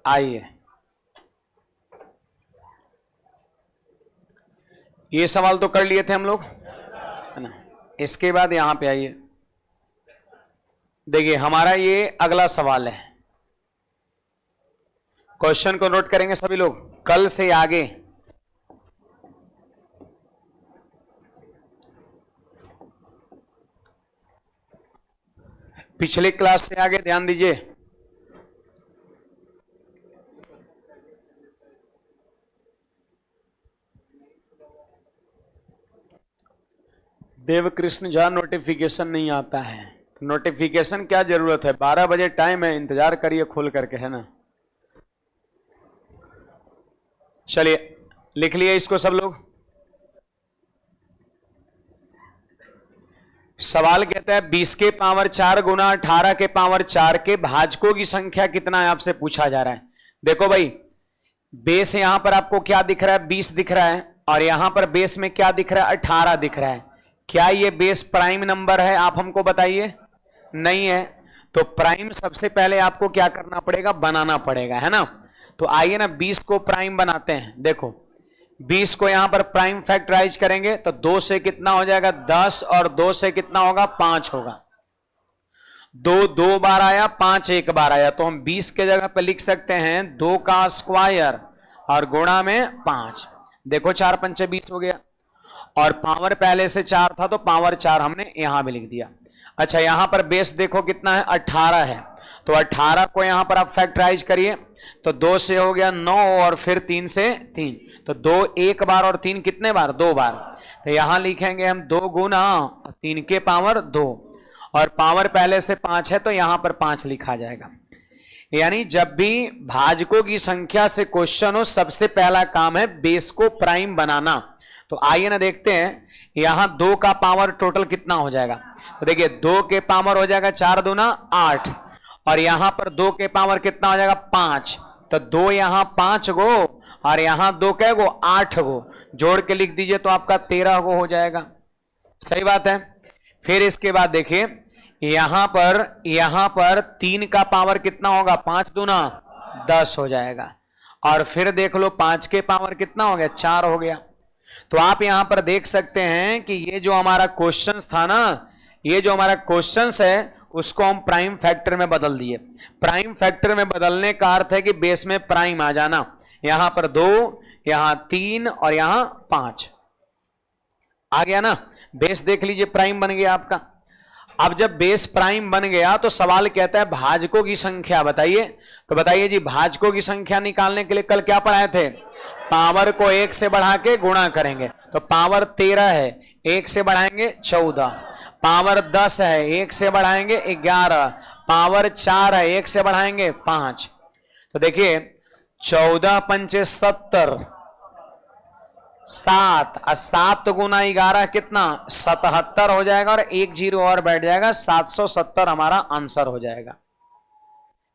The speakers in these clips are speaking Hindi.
आइए, ये सवाल तो कर लिए थे हम लोग, है ना। इसके बाद यहां पे आइए, देखिए हमारा ये अगला सवाल है। क्वेश्चन को नोट करेंगे सभी लोग। कल से आगे पिछले क्लास से आगे ध्यान दीजिए। देवकृष्ण झा नोटिफिकेशन नहीं आता है। तो नोटिफिकेशन क्या जरूरत है, 12 बजे टाइम है, इंतजार करिए खोल करके, है ना। चलिए लिख लिए इसको सब लोग। सवाल कहता है 20 के पावर 4 गुना 18 के पावर 4 के भाजकों की संख्या कितना है, आपसे पूछा जा रहा है। देखो भाई, बेस यहां पर आपको क्या दिख रहा है, 20 दिख रहा है, और यहां पर बेस में क्या दिख रहा है, 18 दिख रहा है। क्या ये बेस प्राइम नंबर है, आप हमको बताइए। नहीं है, तो प्राइम सबसे पहले आपको क्या करना पड़ेगा, बनाना पड़ेगा, है ना। तो आइए ना 20 को प्राइम बनाते हैं। देखो 20 को यहां पर प्राइम फैक्टराइज करेंगे तो 2 से कितना हो जाएगा, 10, और 2 से कितना होगा, 5 होगा। 2 2 बार आया, 5 1 बार आया, तो हम 20 के जगह पे लिख सकते हैं 2 का स्क्वायर और गुणा में 5। देखो 4 पंचे 20 हो गया, और पावर पहले से 4 था तो पावर 4 हमने यहां भी लिख दिया। अच्छा, यहां पर बेस देखो कितना है, 18 है, तो 18 को यहां पर आप फैक्टराइज करिए तो 2 से हो गया 9, और फिर 3 से 3, तो 2 1 बार और 3 कितने बार, 2 बार। तो यहां लिखेंगे हम 2 गुना 3 के पावर 2, और पावर पहले से 5 है तो यहां पर 5 लिखा जाएगा। यानी जब भी भाजकों की संख्या से क्वेश्चन हो, सबसे पहला काम है बेस को प्राइम बनाना। तो आइए ना देखते हैं, यहां 2 का पावर टोटल कितना हो जाएगा। तो देखिए 2 के पावर हो जाएगा 4 दूना 8, और यहां पर 2 के पावर कितना हो जाएगा, 5। तो 2 यहां 5 गो, और यहां 2 कै गो, 8 गो, जोड़ के लिख दीजिए तो आपका 13 गो हो जाएगा। सही बात है। फिर इसके बाद देखिए यहां पर 3 का पावर कितना होगा, 5 दूना 10 हो जाएगा, और फिर देख लो 5 के पावर कितना हो गया, 4 हो गया। तो आप यहां पर देख सकते हैं कि ये जो हमारा क्वेश्चन था ना, ये जो हमारा क्वेश्चन है उसको हम प्राइम फैक्टर में बदल दिए। प्राइम फैक्टर में बदलने का अर्थ है कि बेस में प्राइम आ जाना। यहां पर 2, यहां 3 और यहां 5 आ गया ना। बेस देख लीजिए प्राइम बन गया आपका। अब जब बेस प्राइम बन गया तो सवाल कहता है भाजकों की संख्या बताइए। तो बताइए जी, भाजकों की संख्या निकालने के लिए कल क्या पढ़ाए थे, पावर को 1 से बढ़ा के गुणा करेंगे। तो पावर 13 है, 1 से बढ़ाएंगे 14, पावर 10 है, 1 से बढ़ाएंगे 11, पावर 4 है, 1 से बढ़ाएंगे 5। तो देखिए 14 पंचे 70, 7 और 7 गुना 11 कितना, 77 हो जाएगा, और 1 जीरो और बैठ जाएगा, 770 हमारा आंसर हो जाएगा।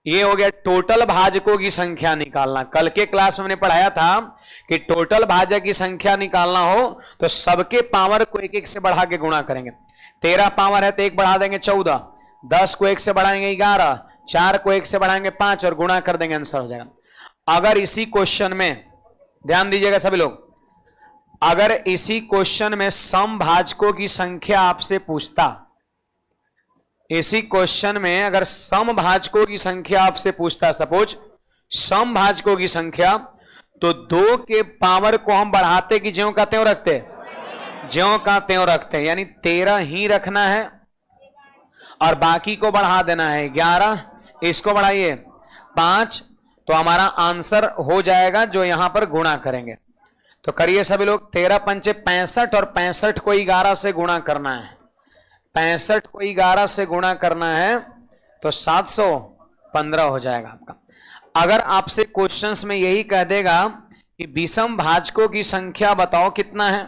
ये हो गया टोटल भाजकों की संख्या निकालना। कल के क्लास में हमने पढ़ाया था कि टोटल भाजक की संख्या निकालना हो तो सबके पावर को 1 1 से बढ़ा के गुणा करेंगे। 13 पावर है तो 1 बढ़ा देंगे 14, 10 को 1 से बढ़ाएंगे 11, 4 को 1 से बढ़ाएंगे 5, और गुणा कर देंगे, आंसर हो जाएगा। अगर इसी क्वेश्चन में ध्यान दीजिएगा सभी लोग, अगर इसी क्वेश्चन में सम भाजकों की संख्या आपसे पूछता, इसी क्वेश्चन में अगर सम भाजकों की संख्या आपसे पूछता, सपोज सम भाजकों की संख्या, तो 2 के पावर को हम बढ़ाते कि ज्यों का त्यों रखते, ज्यों का त्यों रखते, यानी 13 ही रखना है और बाकी को बढ़ा देना है 11, इसको बढ़ाइए 5, तो हमारा आंसर हो जाएगा जो यहां पर गुणा करेंगे। तो करिए सभी लोग, 13 पंचे 65, और 65 को 11 से गुणा करना है, 65 को 11 से गुणा करना है तो 715 हो जाएगा आपका। अगर आपसे क्वेश्चंस में यही कह देगा कि विषम भाजकों की संख्या बताओ कितना है,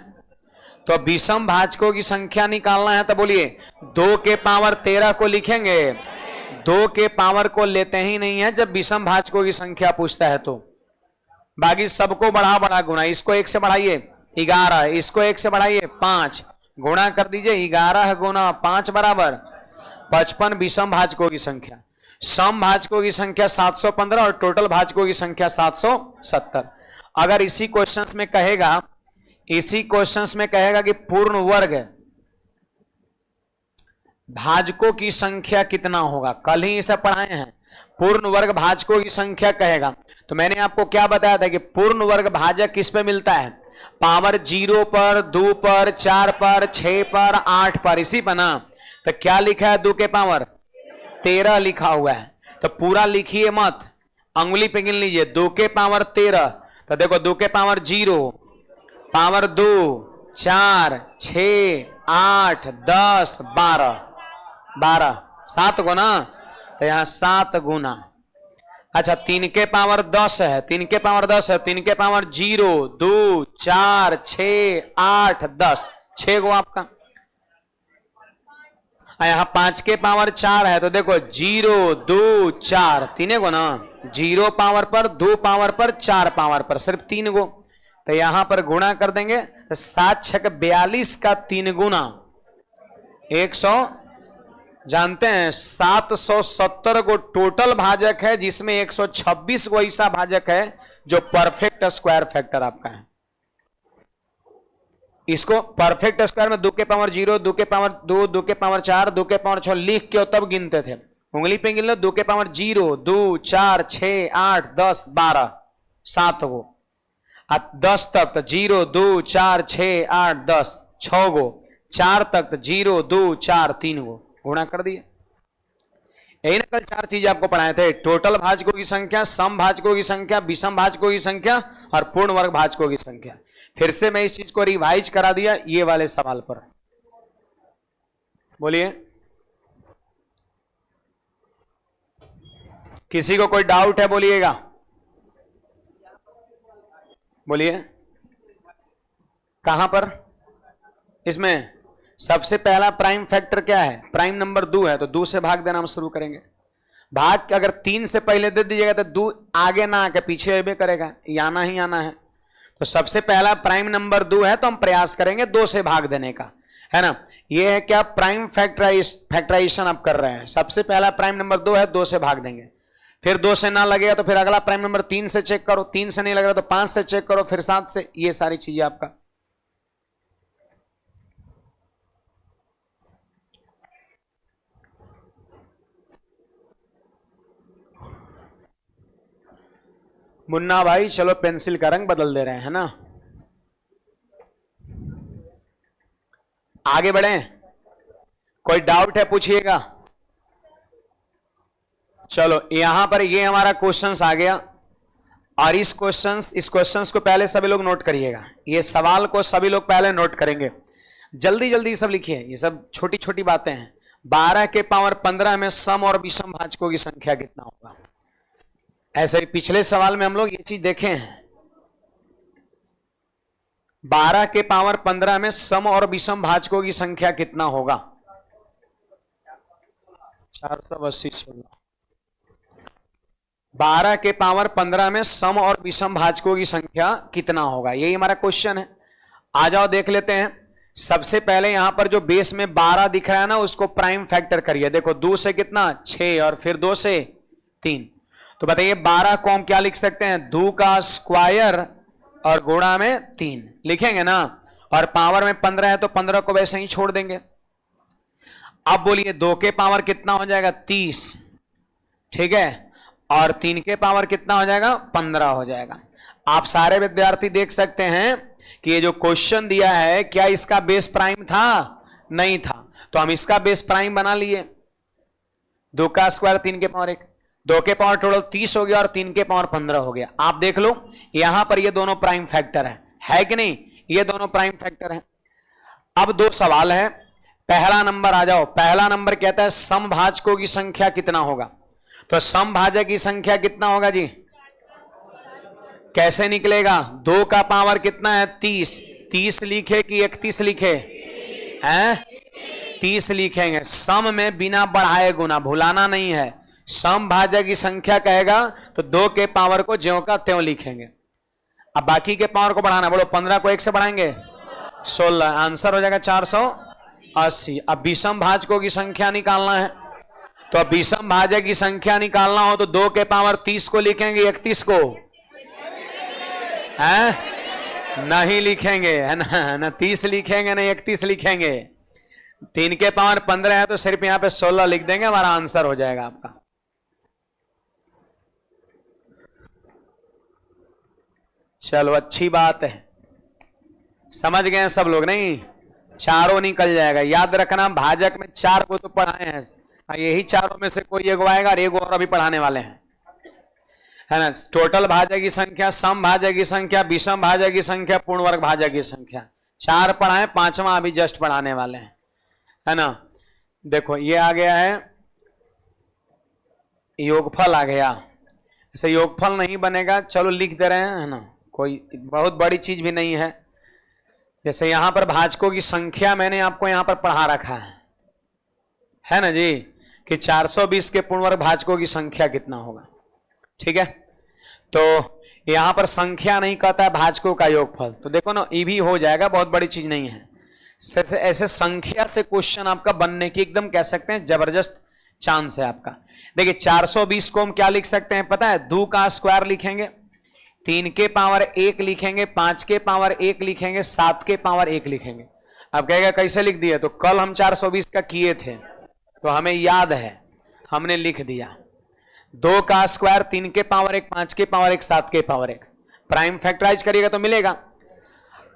तो विषम भाजकों की संख्या निकालना है तो बोलिए 2 के पावर 13 को लिखेंगे, 2 के पावर को लेते ही नहीं है जब विषम भाजकों की संख्या पूछता है, तो बाकी सबको बढ़ा बढ़ा गुणा, इसको 1 से बढ़ाइए 11, इसको 1 से बढ़ाइए 5, गुणा कर दीजिए 11 गुना 5 बराबर 55 विषम भाजकों की संख्या। सम भाजकों की संख्या 715 और टोटल भाजकों की संख्या 770। अगर इसी क्वेश्चंस में कहेगा कि पूर्ण वर्ग भाजकों की संख्या कितना होगा, कल ही इसे पढ़ाए हैं, पूर्ण वर्ग भाजकों की संख्या कहेगा, तो मैंने आपको क्या बताया था कि पूर्ण वर्ग भाजक किस पे मिलता है, पावर 0 पर, 2 पर, 4 पर, 6 पर, 8 पर, इसी पर ना। तो क्या लिखा है, 2 के पावर 13 लिखा हुआ है, तो पूरा लिखिए मत, अंगुली पे गिन लीजिए, 2 के पावर 13। तो देखो 2 के पावर 0, पावर 2, 4, 6, 8, 10, 12, 7 गुना, तो यहां 7 गुना। अच्छा 3 के पावर 10 है, 3 के पावर 10 है, 3 के पावर 0, 2, 4, 6, 8, 10, 6 गो आपका। यहां 5 के पावर 4 है, तो देखो 0, 2, 4, 3 गो ना, 0 पावर पर, 2 पावर पर, 4 पावर पर, सिर्फ 3 गो। तो यहां पर गुणा कर देंगे, तो 7 छक 42 का 3 गुना 100, जानते हैं 770 को टोटल भाजक है, जिसमें 126 को ऐसा भाजक है जो परफेक्ट स्क्वायर फैक्टर आपका है। इसको परफेक्ट स्क्वायर में 2 के पावर 0, 2 के पावर 2, 2 के पावर 4, 2 के पावर 6 लिख के तब गिनते थे, उंगली पे गिन लो, 2 के पावर 0, 2, 4, 6, 8, 10, 12, 7 गो, 10 तक तो 0, 2, 4, 6, 8, 10, 6 गो, 4 तक तो 0, 2, 4, 3 गो, गुणा कर दिए। यही ना कल 4 चीज आपको पढ़ाए थे, टोटल भाजकों की संख्या, सम भाजकों की संख्या, विषम भाजकों की संख्या और पूर्ण वर्ग भाजकों की संख्या। फिर से मैं इस चीज को रिवाइज करा दिया ये वाले सवाल पर। बोलिए, किसी को कोई डाउट है बोलिएगा, बोलिए। कहां पर, इसमें सबसे पहला प्राइम फैक्टर क्या है, प्राइम नंबर 2 है, तो 2 से भाग देना हम शुरू करेंगे। भाग अगर 3 से पहले दे दीजिएगा तो 2 आगे ना आके पीछे भी करेगा, ये आना ही आना है। तो सबसे पहला प्राइम नंबर 2 है, तो हम प्रयास करेंगे 2 से भाग देने का, है ना। ये है क्या, प्राइम फैक्टराइजेशन आप कर रहे हैं। सबसे पहला प्राइम नंबर 2 है, 2 से भाग देंगे, फिर 2 से ना लगेगा तो फिर अगला प्राइम नंबर 3 से चेक करो, 3 से नहीं लग रहा तो 5 से चेक करो, फिर 7 से, ये सारी चीजें आपका। मुन्ना भाई चलो पेंसिल का रंग बदल दे रहे हैं ना, आगे बढ़े, कोई डाउट है पूछिएगा। चलो यहां पर ये हमारा क्वेश्चंस आ गया, और इस क्वेश्चंस को पहले सभी लोग नोट करिएगा, ये सवाल को सभी लोग पहले नोट करेंगे, जल्दी जल्दी सब लिखिए, ये सब छोटी छोटी बातें हैं। 12 के पावर 15 में सम और विषम भाजकों की संख्या कितना होगा। ऐसे ही पिछले सवाल में हम लोग ये चीज देखे हैं, 12 के पावर 15 में सम और विषम भाजकों की संख्या कितना होगा, 480, 16। 12 के पावर 15 में सम और विषम भाजकों की संख्या कितना होगा, यही हमारा क्वेश्चन है। आ जाओ देख लेते हैं। सबसे पहले यहां पर जो बेस में 12 दिख रहा है ना, उसको प्राइम फैक्टर करिए। देखो 2 से कितना, 6, और फिर 2 से 3, तो बताइए 12 को हम क्या लिख सकते हैं, 2 का स्क्वायर और गुणा में 3 लिखेंगे ना, और पावर में 15 है तो 15 को वैसे ही छोड़ देंगे। अब बोलिए 2 के पावर कितना हो जाएगा, 30, ठीक है, और 3 के पावर कितना हो जाएगा, 15 हो जाएगा। आप सारे विद्यार्थी देख सकते हैं कि ये जो क्वेश्चन दिया है, क्या इसका बेस प्राइम था, नहीं था, तो हम इसका बेस प्राइम बना लिए। 2 का स्क्वायर 3 के पावर 1, 2 के पावर टोटल 30 हो गया और 3 के पावर 15 हो गया। आप देख लो यहां पर ये दोनों प्राइम फैक्टर है कि नहीं, ये दोनों प्राइम फैक्टर हैं। अब 2 सवाल है, पहला नंबर आ जाओ। पहला नंबर कहता है समभाजकों की संख्या कितना होगा, तो समभाजक की संख्या कितना होगा जी, कैसे निकलेगा, 2 का पावर कितना है, 30, 30 लिखे कि 31 लिखे हैं, 30 लिखेंगे। सम में बिना बढ़ाए गुना, भुलाना नहीं है, समभाजक की संख्या कहेगा तो 2 के पावर को ज्यों का त्यों लिखेंगे। अब बाकी के पावर को बढ़ाना, बोलो 15 को 1 से बढ़ाएंगे 16, आंसर हो जाएगा 480। अब विषम भाजकों की संख्या निकालना है, तो विषम भाजक की संख्या निकालना हो तो 2 के पावर 30 को लिखेंगे 31 को? हैं? नहीं लिखेंगे, है ना 30 लिखेंगे ना 31 लिखेंगे। 3 के पावर 15 है तो सिर्फ यहां पे 16 लिख देंगे, हमारा आंसर हो जाएगा आपका। चलो अच्छी बात है, समझ गए सब लोग? नहीं, चारों निकल जाएगा। याद रखना भाजक में 4 को तो पढ़ाए हैं, यही चारों में से कोई एक आएगा और एक और अभी पढ़ाने वाले हैं, है ना। टोटल भाजक की संख्या, सम भाजक की संख्या, विषम भाजक की संख्या, पूर्ण वर्ग भाजक की संख्या, 4 पढ़ाए, 5वां अभी जस्ट पढ़ाने वाले हैं, है ना। देखो ये आ गया है योगफल आ गया। ऐसे योगफल नहीं बनेगा, चलो लिख दे रहे हैं, है ना, कोई बहुत बड़ी चीज भी नहीं है। जैसे यहां पर भाजकों की संख्या मैंने आपको यहां पर पढ़ा रखा है ना जी, कि 420 के पूर्ण वर्ग भाजकों की संख्या कितना होगा, ठीक है। तो यहां पर संख्या नहीं कहता है, भाजकों का योगफल, तो देखो ना ये भी हो जाएगा, बहुत बड़ी चीज नहीं है। ऐसे संख्या से क्वेश्चन आपका बनने की एकदम कह सकते हैं जबरदस्त चांस है आपका। देखिए 420 को हम क्या लिख सकते हैं पता है? 2 का स्क्वायर लिखेंगे, 3 के पावर 1 लिखेंगे, 5 के पावर 1 लिखेंगे, 7 के पावर 1 लिखेंगे। अब कहेगा कैसे लिख दिए? तो कल हम 420 का किए थे तो हमें याद है, हमने लिख दिया। 2 का स्क्वायर, 3 के पावर 1, 5 के पावर 1, 7 के पावर 1, प्राइम फैक्टराइज करिएगा तो मिलेगा।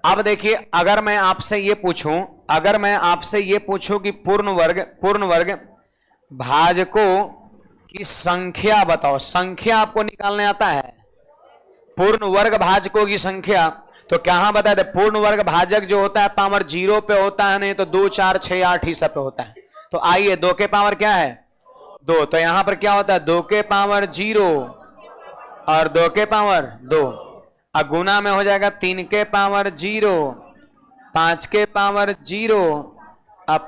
अब देखिए अगर मैं आपसे ये पूछूं कि पूर्ण वर्ग भाजकों की संख्या बताओ, संख्या आपको निकालने आता है? पूर्ण वर्ग भाजकों की संख्या, तो क्या बता दे? पूर्ण वर्ग भाजक जो होता है पावर 0 पे होता है, नहीं तो 2, 4, 6, 8 ही सब पे होता है। तो आइए 2 के पावर क्या है? 2, तो यहां पर क्या होता है? 2 के पावर 0 और 2 के पावर 2, अब गुना में हो जाएगा 3 के पावर 0, 5 के पावर 0, अब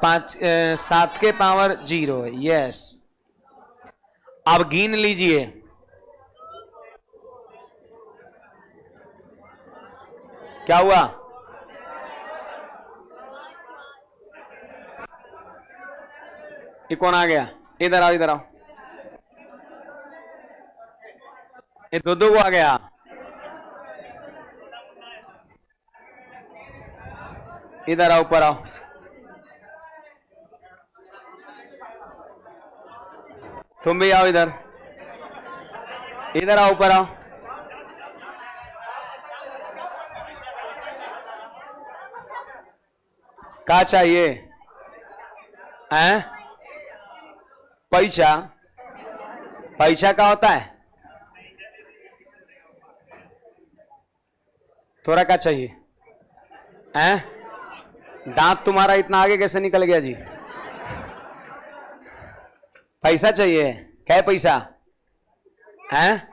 7 के पावर 0। यस, अब गिन लीजिए, क्या हुआ? ये कौन आ गया? इधर आओ, इधर आओ, ये दो को आ गया। इधर आओ, ऊपर आओ, तुम भी आओ इधर, इधर आओ, ऊपर आओ। क्या चाहिए? हैं? पैसा? पैसा क्या होता है? थोड़ा क्या चाहिए? हैं? दांत तुम्हारा इतना आगे कैसे निकल गया जी? पैसा चाहिए? क्या पैसा? हैं?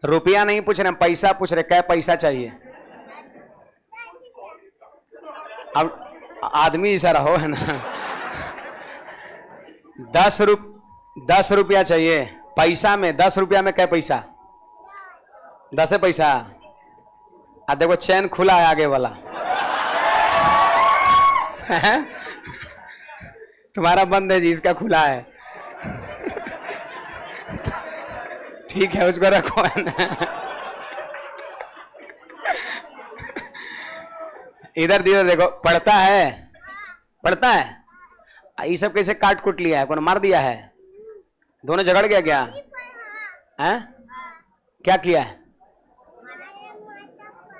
रुपया नहीं पूछ रहे, पैसा पूछ रहे, क्या पैसा चाहिए? अब आदमी जैसा रहो, है ना। 10 रुपया चाहिए पैसा में, 10 रुपया में क्या पैसा? 10 पैसा। देखो चैन खुला है आगे वाला। तुम्हारा बंद है जी, इसका खुला है। ठीक है, उसको रखो, है ना। इधर देखो, पढ़ता है। ये सब कैसे काट कुट लिया है? कौन मार दिया है? दोनों झगड़ गया क्या? हैं? क्या किया है?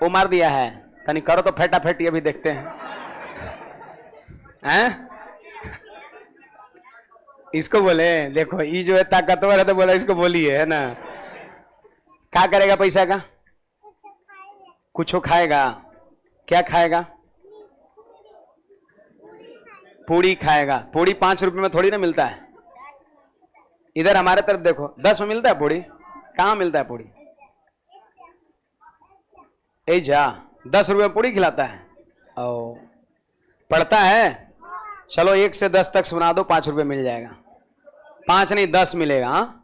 वो मार दिया है। कहीं करो तो फेटा फेटी, अभी देखते हैं। इसको बोले, देखो ये जो है ताकतवर है तो बोला इसको बोलिए, है ना। क्या करेगा पैसा का? कुछ खाएगा। क्या खाएगा? पूड़ी खाएगा। पूड़ी 5 रुपए में थोड़ी ना मिलता है। इधर हमारे तरफ देखो, 10 में मिलता है पूड़ी। कहाँ मिलता है पूड़ी? ए जा, 10 रुपए में पूड़ी खिलाता है। ओ, पढ़ता है? चलो 1 से 10 तक सुना दो, 5 रुपए मिल जाएगा। 5 नहीं 10 मिलेगा। हाँ,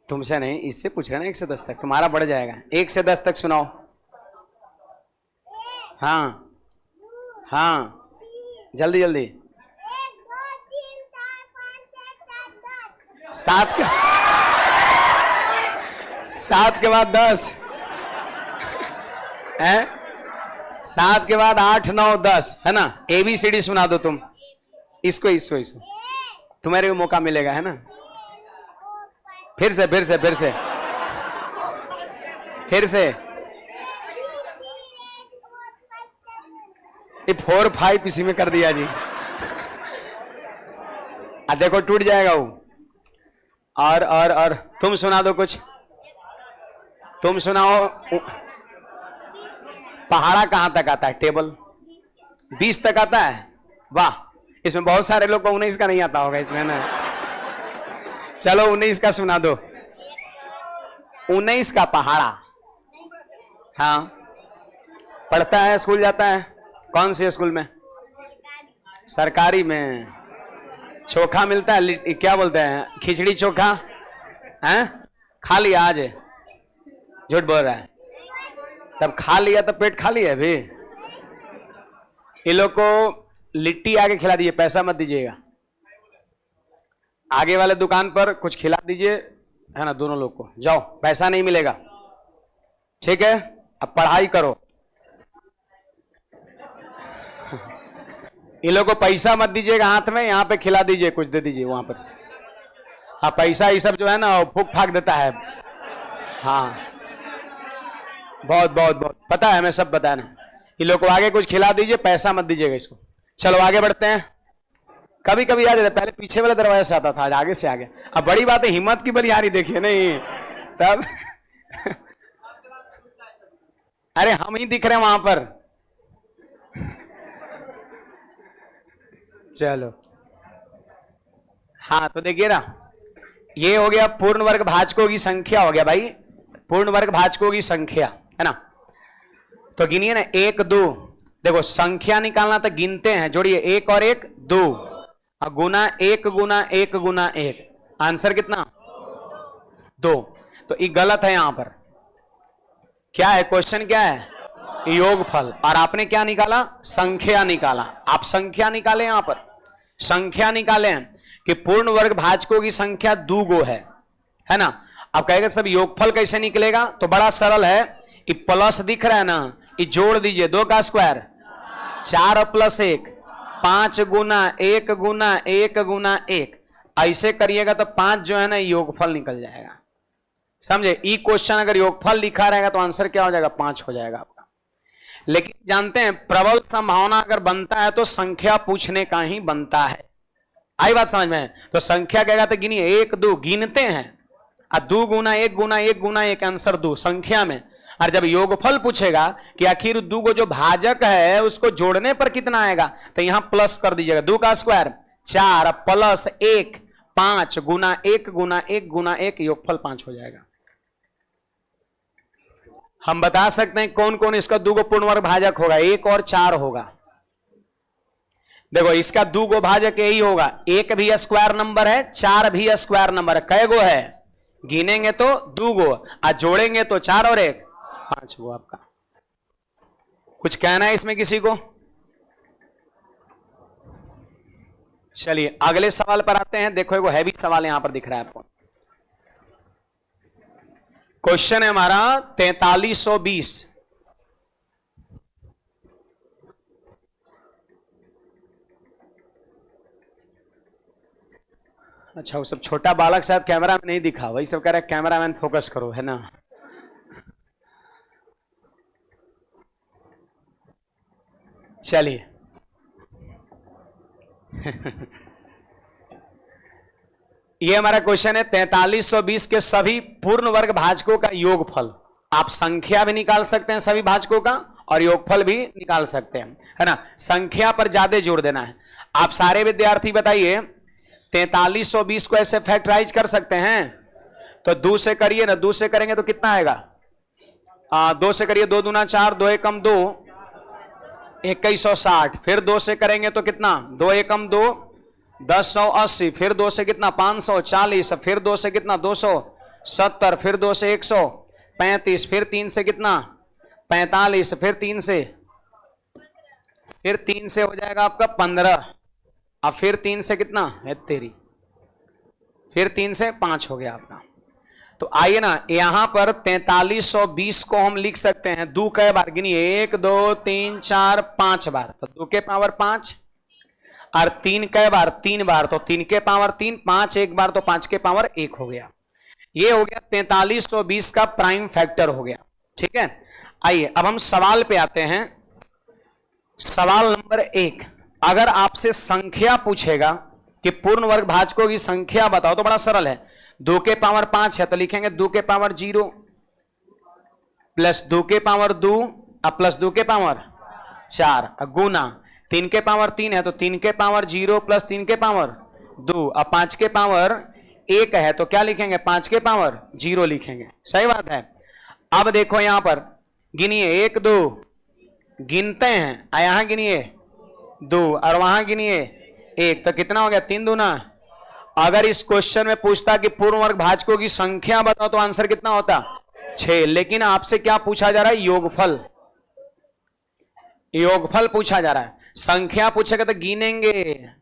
तुमसे नहीं, इससे पूछ रहे ना। 1 से 10 तक तुम्हारा बढ़ जाएगा। 1 से 10 तक सुनाओ। हाँ, जल्दी जल्दी। सात के बाद 10 है, 7 के बाद 8 9 10 है ना। ABCD सुना दो तुम इसको इसको इसको, तुम्हारे को मौका मिलेगा है ना। फिर से फिर से फिर से फिर से 4 5 इसी में कर दिया जी। देखो टूट जाएगा वो। और तुम सुना दो कुछ, तुम सुनाओ। पहाड़ा कहां तक आता है? टेबल 20 तक आता है। वाह, इसमें बहुत सारे लोग को 19 का नहीं आता होगा इसमें ना। चलो 19 का सुना दो। 19 का पहाड़ा। हाँ, पढ़ता है, स्कूल जाता है। कौन से स्कूल में? सरकारी में। चोखा मिलता है, क्या बोलते हैं, खिचड़ी चोखा हैं? खा लिया आज? झूठ बोल रहा है। तब खा लिया तो पेट खाली है अभी। ये लोग को लिट्टी आगे खिला दीजिए, पैसा मत दीजिएगा। आगे वाले दुकान पर कुछ खिला दीजिए है ना, दोनों लोग को। जाओ, पैसा नहीं मिलेगा, ठीक है। अब पढ़ाई करो। इन लोग को पैसा मत दीजिएगा हाथ में, यहाँ पे खिला दीजिए, कुछ दे दीजिए वहां पर। हाँ, पैसा ये सब जो है ना फूक फाक देता है। हाँ, बहुत बहुत बहुत पता है, मैं सब बताया ना। इन लोग को आगे कुछ खिला दीजिए, पैसा मत दीजिएगा इसको। चलो आगे बढ़ते हैं। कभी कभी आ जाता, पहले पीछे वाले दरवाजे से आता था, आज आगे से आ गया। अब बड़ी बात है, हिम्मत की बलिहारी देखिए नहीं तब। अरे हम ही दिख रहे हैं वहां पर। चलो हाँ, तो देखिए ना, ये हो गया पूर्ण वर्ग भाजकों की संख्या हो गया भाई, पूर्ण वर्ग भाजकों की संख्या है ना। तो गिनिए ना, 1 2। देखो संख्या निकालना तो गिनते हैं, जोड़िए 1 और 1 2, गुना 1 गुना 1 गुना 1, आंसर कितना? 2। तो ये गलत है। यहां पर क्या है? क्वेश्चन क्या है? योगफल। और आपने क्या निकाला? संख्या निकाला। आप संख्या निकाले, यहां पर संख्या निकाले कि पूर्ण वर्ग भाजकों की संख्या 2 गो है ना। अब कहेगा सब योगफल कैसे निकलेगा? तो बड़ा सरल है। ये प्लस दिख रहा है ना, ये जोड़ दीजिए, 2 का स्क्वायर 4 प्लस 1 5 गुना 1 गुना 1 गुना 1, ऐसे करिएगा तो 5 जो है ना योगफल निकल जाएगा। समझे? ई क्वेश्चन अगर योगफल लिखा रहेगा तो आंसर क्या हो जाएगा? 5 हो जाएगा आपका। लेकिन जानते हैं प्रबल संभावना अगर बनता है तो संख्या पूछने का ही बनता है। आई बात समझ में? तो संख्या कहेगा तो गिनिए 1 2, गिनते हैं। 2 गुना 1 गुना 1 गुना 1, आंसर 2 संख्या में। और जब योगफल पूछेगा कि आखिर 2 को जो भाजक है उसको जोड़ने पर कितना आएगा, तो यहां प्लस कर दीजिएगा। 2 का स्क्वायर 4 प्लस 1 5 गुना 1 गुना 1 गुना 1, योगफल 5 हो जाएगा। हम बता सकते हैं कौन कौन इसका 2 गो पूर्ण वर्ग भाजक होगा। 1 और 4 होगा। देखो इसका 2 गो भाजक यही होगा। 1 भी स्क्वायर नंबर है, 4 भी स्क्वायर नंबर है। कै गो है? गिनेंगे तो 2 गो, और जोड़ेंगे तो 4 और 1 5 गो आपका। कुछ कहना है इसमें किसी को? चलिए अगले सवाल पर आते हैं। देखो एगो हैवी सवाल यहां पर दिख रहा है आपको। क्वेश्चन है हमारा 4320। अच्छा, वो सब छोटा बालक शायद कैमरा में नहीं दिखा, वही सब कह रहा है कैमरामैन फोकस करो, है ना। चलिए ये हमारा क्वेश्चन है 4320 के सभी पूर्ण वर्ग भाजकों का योगफल। आप संख्या भी निकाल सकते हैं सभी भाजकों का, और योगफल भी निकाल सकते हैं, है ना। संख्या पर ज्यादा जोर देना है। आप सारे विद्यार्थी बताइए 4320 को ऐसे फैक्टराइज कर सकते हैं? तो 2 से करिए ना, 2 से करेंगे तो कितना आएगा? 2 से करिए, 2 दूना 4, 2 एकम 2, 2160। फिर 2 से करेंगे तो कितना? 2 एकम 2, 1080। फिर 2 से कितना? 540। फिर 2 से कितना? 270। फिर 2 से 135। फिर 3 से कितना? 45। फिर 3 से हो जाएगा आपका 15। अब फिर 3 से कितना है? तेरी फिर 3 से 5 हो गया आपका। तो आइए ना, यहां पर 4320 को हम लिख सकते हैं दो कई बार गिनिए, 1 2 3 4 5 बार, तो 2 के पावर 5, और 3 कई बार 3 बार, तो 3 के पावर 3, 5 एक बार तो 5 के पावर 1 हो गया। ये हो गया 4320 का प्राइम फैक्टर हो गया। ठीक है, आइए अब हम सवाल पे आते हैं। सवाल नंबर 1, अगर आपसे संख्या पूछेगा कि पूर्ण वर्ग भाजकों की संख्या बताओ, तो बड़ा सरल है। 2 के पावर 5 है तो लिखेंगे 2 के पावर 0 प्लस 2 के पावर 2 अब प्लस 2 के पावर 4 गुना 3 के पावर 3 है तो 3 के पावर 0 प्लस 3 के पावर 2 अब 5 के पावर 1 है तो क्या लिखेंगे 5 के पावर 0 लिखेंगे। सही बात है। अब देखो यहां पर गिनिए 1 2 गिनते हैं, यहां गिनिए 2 और वहां गिनिए 1, तो कितना हो गया 3 दूना। अगर इस क्वेश्चन में पूछता कि पूर्ण वर्ग भाजकों की संख्या बताओ तो आंसर कितना होता 6, लेकिन आपसे क्या पूछा जा रहा है योगफल। योगफल पूछा जा रहा है। संख्या पूछेगा तो गिनेंगे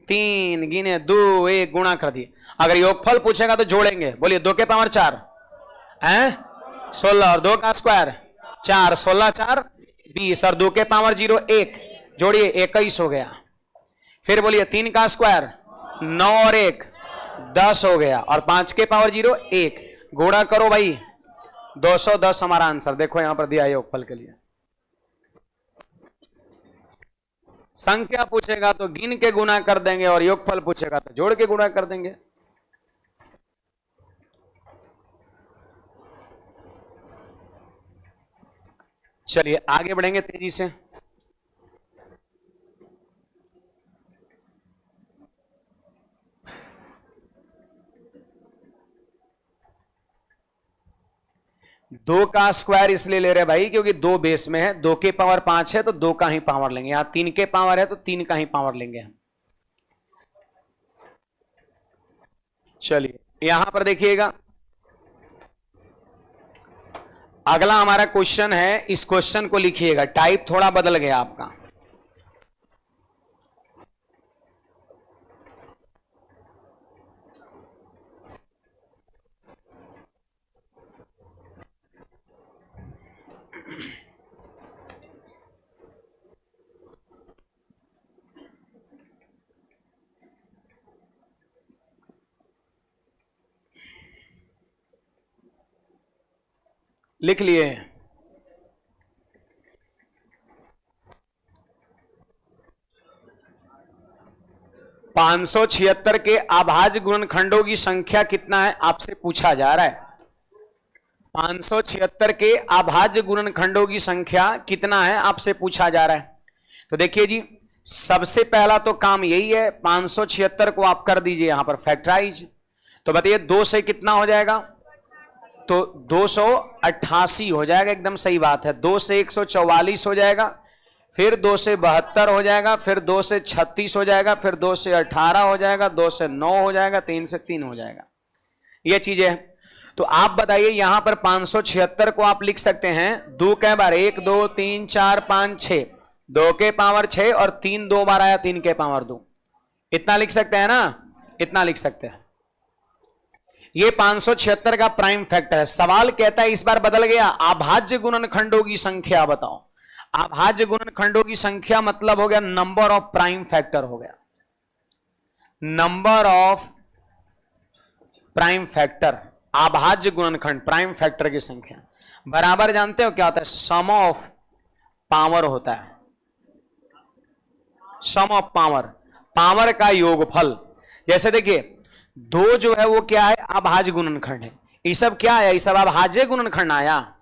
3 गिने 2 1 गुणा कर दिए। अगर योगफल पूछेगा तो जोड़ेंगे, बोलिए 2 के पावर 4 है 16 और 2 का स्क्वायर 4, 16 4 20 और 2 के पावर 0 1, जोड़िए 21 हो गया। फिर बोलिए 3 का स्क्वायर 9 और 1 10 हो गया, और 5 के पावर 0 1, गुणा करो भाई 210 हमारा आंसर। देखो यहां पर दिया योगफल के लिए। संख्या पूछेगा तो गिन के गुणा कर देंगे और योगफल पूछेगा तो जोड़ के गुणा कर देंगे। चलिए आगे बढ़ेंगे तेजी से। दो का स्क्वायर इसलिए ले रहे भाई क्योंकि 2 बेस में है, 2 के पावर 5 है तो 2 का ही पावर लेंगे, यहां 3 के पावर है तो 3 का ही पावर लेंगे। चलिए यहां पर देखिएगा, अगला हमारा क्वेश्चन है। इस क्वेश्चन को लिखिएगा, टाइप थोड़ा बदल गया आपका। लिख लिए 576 के अभाज्य गुणनखंडों की संख्या कितना है आपसे पूछा जा रहा है। 576 के अभाज्य गुणनखंडों की संख्या कितना है आपसे पूछा जा रहा है। तो देखिए जी, सबसे पहला तो काम यही है, 576 को आप कर दीजिए यहां पर फैक्टराइज। तो बताइए 2 से कितना हो जाएगा, तो 288 हो जाएगा, एकदम सही बात है। 2 से 144 हो जाएगा, फिर 2 से 72 हो जाएगा, फिर 2 से 36 हो जाएगा, फिर 2 से 18 हो जाएगा, 2 से 9 हो जाएगा, 3 से 3 हो जाएगा। ये चीजें हैं। तो आप बताइए यहां पर 576 को आप लिख सकते हैं 2 के बार 1 2 3 4 5 6, 2 के पावर 6 और 3 2 बार आया 3 के पावर 2, इतना लिख सकते हैं ना, इतना लिख सकते हैं। ये 576 का प्राइम फैक्टर है। सवाल कहता है इस बार बदल गया, अभाज्य गुणनखंडों की संख्या बताओ। अभाज्य गुणनखंडों की संख्या मतलब हो गया नंबर ऑफ प्राइम फैक्टर हो गया, नंबर ऑफ प्राइम फैक्टर। अभाज्य गुणनखंड प्राइम फैक्टर की संख्या बराबर जानते हो क्या होता है, सम ऑफ पावर होता है। सम ऑफ पावर, पावर का योगफल। जैसे देखिए 2 जो है वो क्या है, अभाज्य गुणनखंड है। ये सब क्या है, ये सब अभाज्य गुणनखंड आया।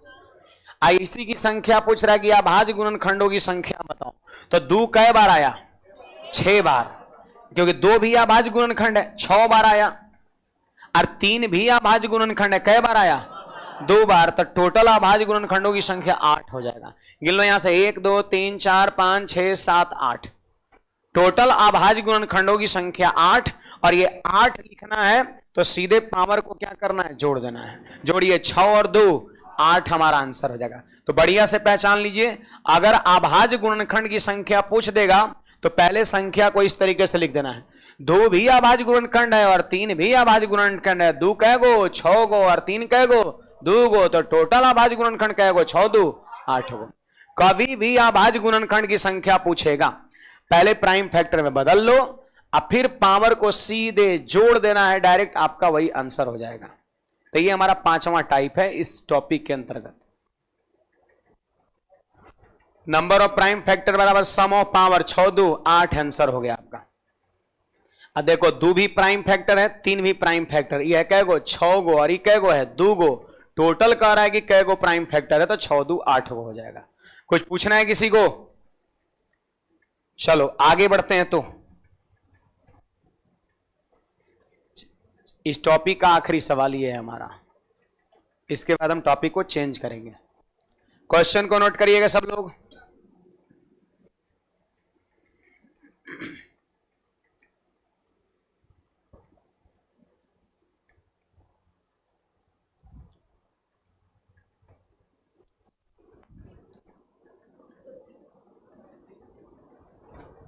इसी की संख्या पूछ रहा है कि अभाज्य गुणनखंडों की संख्या बताओ। तो 2 कै बार आया, 6 बार, क्योंकि 2 भी अभाज्य गुणनखंड है, 6 बार आया। और 3 भी अभाज्य गुणनखंड है, कै बार आया, 2 बार। तो टोटल अभाज्य गुणनखंडों की संख्या 8 हो जाएगा। गिन लो यहां से 1 2 3 4 5 6 7 8, टोटल अभाज्य गुणनखंडों की संख्या 8। और ये 8 लिखना है तो सीधे पावर को क्या करना है, जोड़ देना है। जोड़िए 6 और 2 8 हमारा आंसर हो जाएगा। तो बढ़िया से पहचान लीजिए, अगर अभाज्य गुणनखंड की संख्या पूछ देगा तो पहले संख्या को इस तरीके से लिख देना है। दो भी अभाज्य गुणनखंड है और तीन भी अभाज्य गुणनखंड है। दो कह गो, छह गो और तीन कह गो, दो गो, तो टोटल अभाज्य गुणनखंड कह गो, 6 2 8 गो। कभी भी अभाज्य गुणनखंड की संख्या पूछेगा, पहले प्राइम फैक्टर में बदल लो और फिर पावर को सीधे जोड़ देना है, डायरेक्ट आपका वही आंसर हो जाएगा। तो ये हमारा 5वां टाइप है इस टॉपिक के अंतर्गत। नंबर ऑफ प्राइम फैक्टर बराबर सम ऑफ पावर, 6 2 8 आंसर हो गया आपका। अब देखो, दो भी प्राइम फैक्टर है, तीन भी प्राइम फैक्टर, ये है कै गो, 6 गो और ये कै गो है, 2 गो। टोटल कह रहा है कि कै गो प्राइम फैक्टर है, तो 6 2 8 गो हो जाएगा। कुछ पूछना है किसी को? चलो आगे बढ़ते हैं। तो इस टॉपिक का आखिरी सवाल ये है हमारा, इसके बाद हम टॉपिक को चेंज करेंगे। क्वेश्चन को नोट करिएगा सब लोग।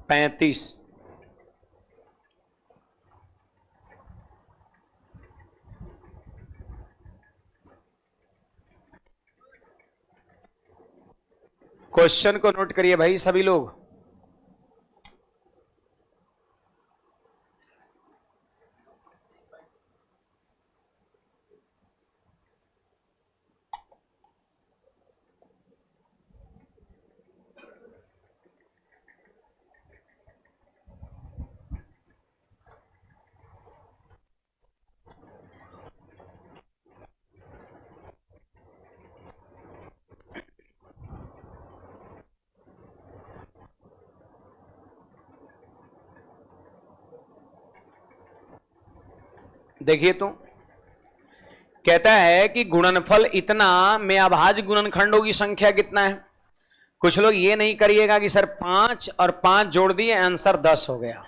पैंतीस। क्वेश्चन को नोट करिए भाई सभी लोग। देखिए, तो कहता है कि गुणनफल इतना में अभाज्य गुणनखंडों की संख्या कितना है। कुछ लोग ये नहीं करिएगा कि सर 5 और 5 जोड़ दिए आंसर 10 हो गया।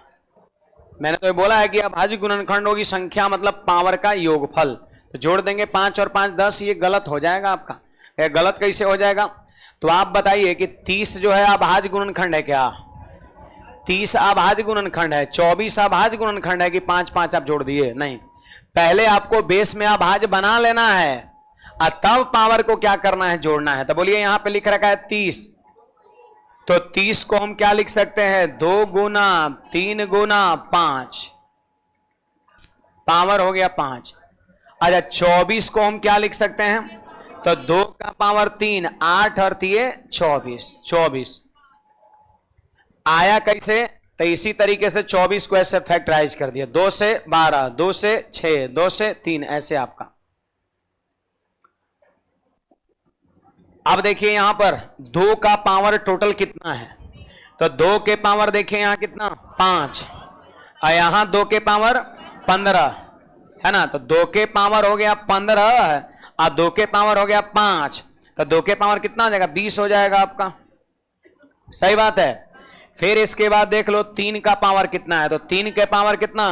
मैंने तो बोला है कि अभाज्य गुणनखंडों की संख्या मतलब पावर का योगफल, तो जोड़ देंगे 5 और 5 10, ये गलत हो जाएगा आपका। ये गलत कैसे हो जाएगा? तो आप बताइए कि 30 जो है अभाज्य गुणनखंड है क्या? 30 अभाज्य गुणनखंड है। 24 अभाज्य गुणनखंड है कि 5 5 आप जोड़ दिए? नहीं, पहले आपको बेस में अभाज्य बना लेना है और तब पावर को क्या करना है, जोड़ना है। तो बोलिए, यहां पे लिख रखा है 30, तो 30 को हम क्या लिख सकते हैं, 2 गुना 3 गुना 5, पावर हो गया 5। अच्छा, 24 को हम क्या लिख सकते हैं, तो 2 का पावर 3, 8 और 3 24, 24 आया कैसे? तो इसी तरीके से 24 को ऐसे फैक्टराइज कर दिया, 2 से 12, 2 से 6, 2 से 3, ऐसे आपका। अब देखिए यहां पर 2 का पावर टोटल कितना है, तो 2 के पावर देखिए यहां कितना, 5, और यहां 2 के पावर 15 है ना, तो 2 के पावर हो गया 15 और 2 के पावर हो गया 5, तो 2 के पावर कितना हो जाएगा, 20 हो जाएगा आपका। सही बात है। फिर इसके बाद देख लो 3 का पावर कितना है, तो 3 के पावर कितना,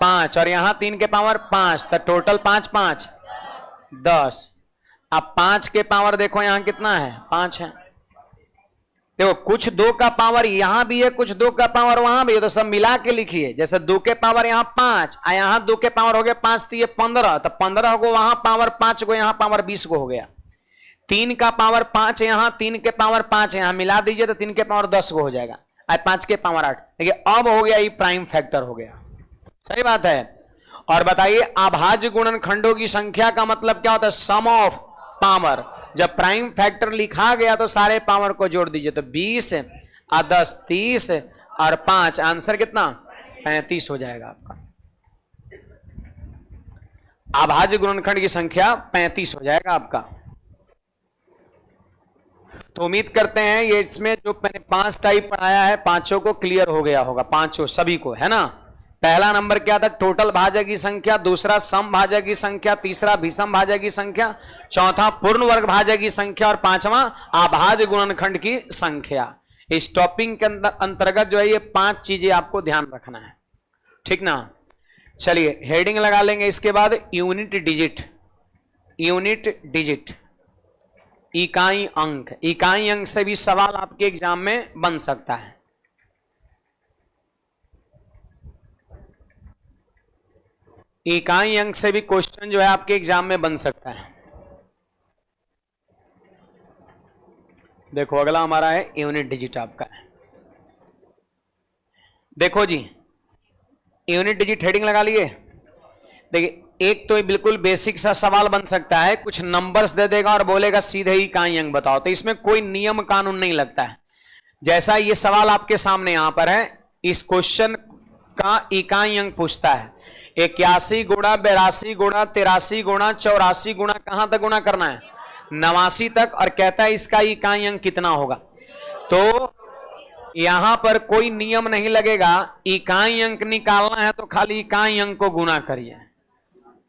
5, और यहां 3 के पावर 5, तो टोटल 5 5 10। अब 5 के पावर देखो यहां कितना है, 5 है। देखो कुछ 2 का पावर यहां भी है, कुछ 2 का पावर वहां भी है, तो सब मिला के लिखिए। जैसे 2 के पावर यहां 5 और यहां 2 के पावर हो गया 5, तो ये 15, तो 15 को वहां पावर 5 को यहां पावर 20 को हो गया। 3 का पावर 5 यहां, 3 के पावर 5 यहां, मिला दीजिए तो 3 के पावर 10 को हो जाएगा, 5 के पावर 8। देखिए अब हो गया, ये प्राइम फैक्टर हो गया। सही बात है। और बताइए अभाज्य गुणनखंडों की संख्या का मतलब क्या होता है, सम ऑफ पावर। जब प्राइम फैक्टर लिखा गया तो सारे पावर को जोड़ दीजिए, तो 20 और 10 30 और 5, आंसर कितना, 35 हो जाएगा आपका। अभाज्य गुणनखंड की संख्या 35 हो जाएगा आपका। तो उम्मीद करते हैं ये इसमें जो मैंने 5 टाइप पढ़ाया है, पांचों को क्लियर हो गया होगा, पांचों सभी को, है ना। पहला नंबर क्या था, टोटल भाजक की संख्या, दूसरा सम भाजक की संख्या, तीसरा विषम भाजक की संख्या, चौथा पूर्ण वर्ग भाजक की संख्या और पांचवा अभाज्य गुणनखंड की संख्या। इस टॉपिक के अंतर्गत जो है ये 5 चीजें आपको ध्यान रखना है, ठीक ना। चलिए हेडिंग लगा लेंगे। इसके बाद यूनिट डिजिट, यूनिट डिजिट इकाई अंक, इकाई अंक से भी सवाल आपके एग्जाम में बन सकता है। इकाई अंक से भी क्वेश्चन जो है आपके एग्जाम में बन सकता है। देखो अगला हमारा है यूनिट डिजिट आपका है। देखो जी यूनिट डिजिट हेडिंग लगा लिए। देखिए एक तो बिल्कुल बेसिक सा सवाल बन सकता है, कुछ नंबर्स दे देगा और बोलेगा सीधे इकाई अंक बताओ, तो इसमें कोई नियम कानून नहीं लगता है। जैसा ये सवाल आपके सामने यहां पर है, इस क्वेश्चन का इकाई अंक पूछता है 81 गुणा 82 गुणा 83 गुणा 84 गुणा कहां तक गुणा करना है 89 तक, और कहता है इसका इकाई अंक कितना होगा। तो यहां पर कोई नियम नहीं लगेगा, इकाई अंक निकालना है तो खाली इकाई अंक को गुना करिए,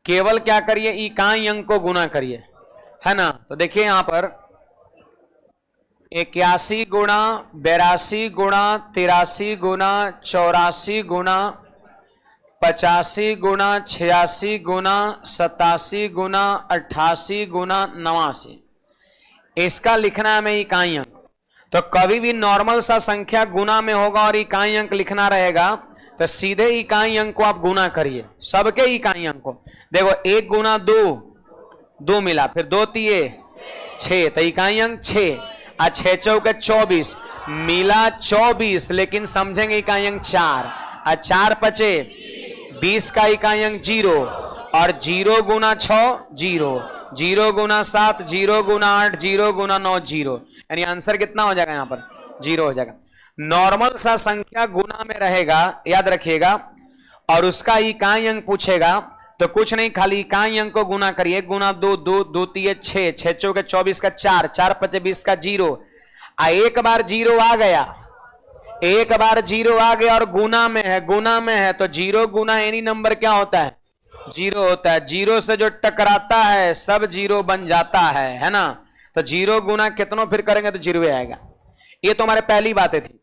केवल क्या करिए इकाई अंक को गुना करिए, है ना। तो देखिए यहां पर 81 गुणा 82 गुणा 83 गुणा 84 गुणा 85 गुणा 86 गुणा 87 गुणा 88 गुणा 89, इसका लिखना है हमें इकाई अंक। तो कभी भी नॉर्मल सा संख्या गुना में होगा और इकाई अंक लिखना रहेगा, तो सीधे इकाई अंक को आप गुना करिए, सबके इकाई अंक को। देखो 1 गुना 2 2 मिला, फिर 2 तिये 6, तो इकाई अंक 6, 6 चौके 24 मिला 24, लेकिन समझेंगे इकाई अंक 4, 4 पचे 20 का इकाई अंक 0, और 0 गुना 6 0, 0 गुना 7 0 गुना 8 0 गुना 9 0, यानी आंसर कितना हो जाएगा यहां पर 0 हो जाएगा। नॉर्मल सा संख्या गुना में रहेगा, याद रखिएगा, और उसका इकाई अंक पूछेगा तो कुछ नहीं, खाली इकाई अंक को गुना करिए। 1 गुना 2 2, 2 तिये 6, 6 चौके 24 का 4, 4 पचे 20 का 0, एक बार 0 आ गया, एक बार 0 आ गया और गुना में है, गुना में है तो 0 गुना एनी नंबर क्या होता है 0 होता है। 0 से जो टकराता है सब 0 बन जाता है ना। तो 0 गुना कितनों फिर करेंगे तो 0 आएगा। ये तो हमारे पहली बातें थी।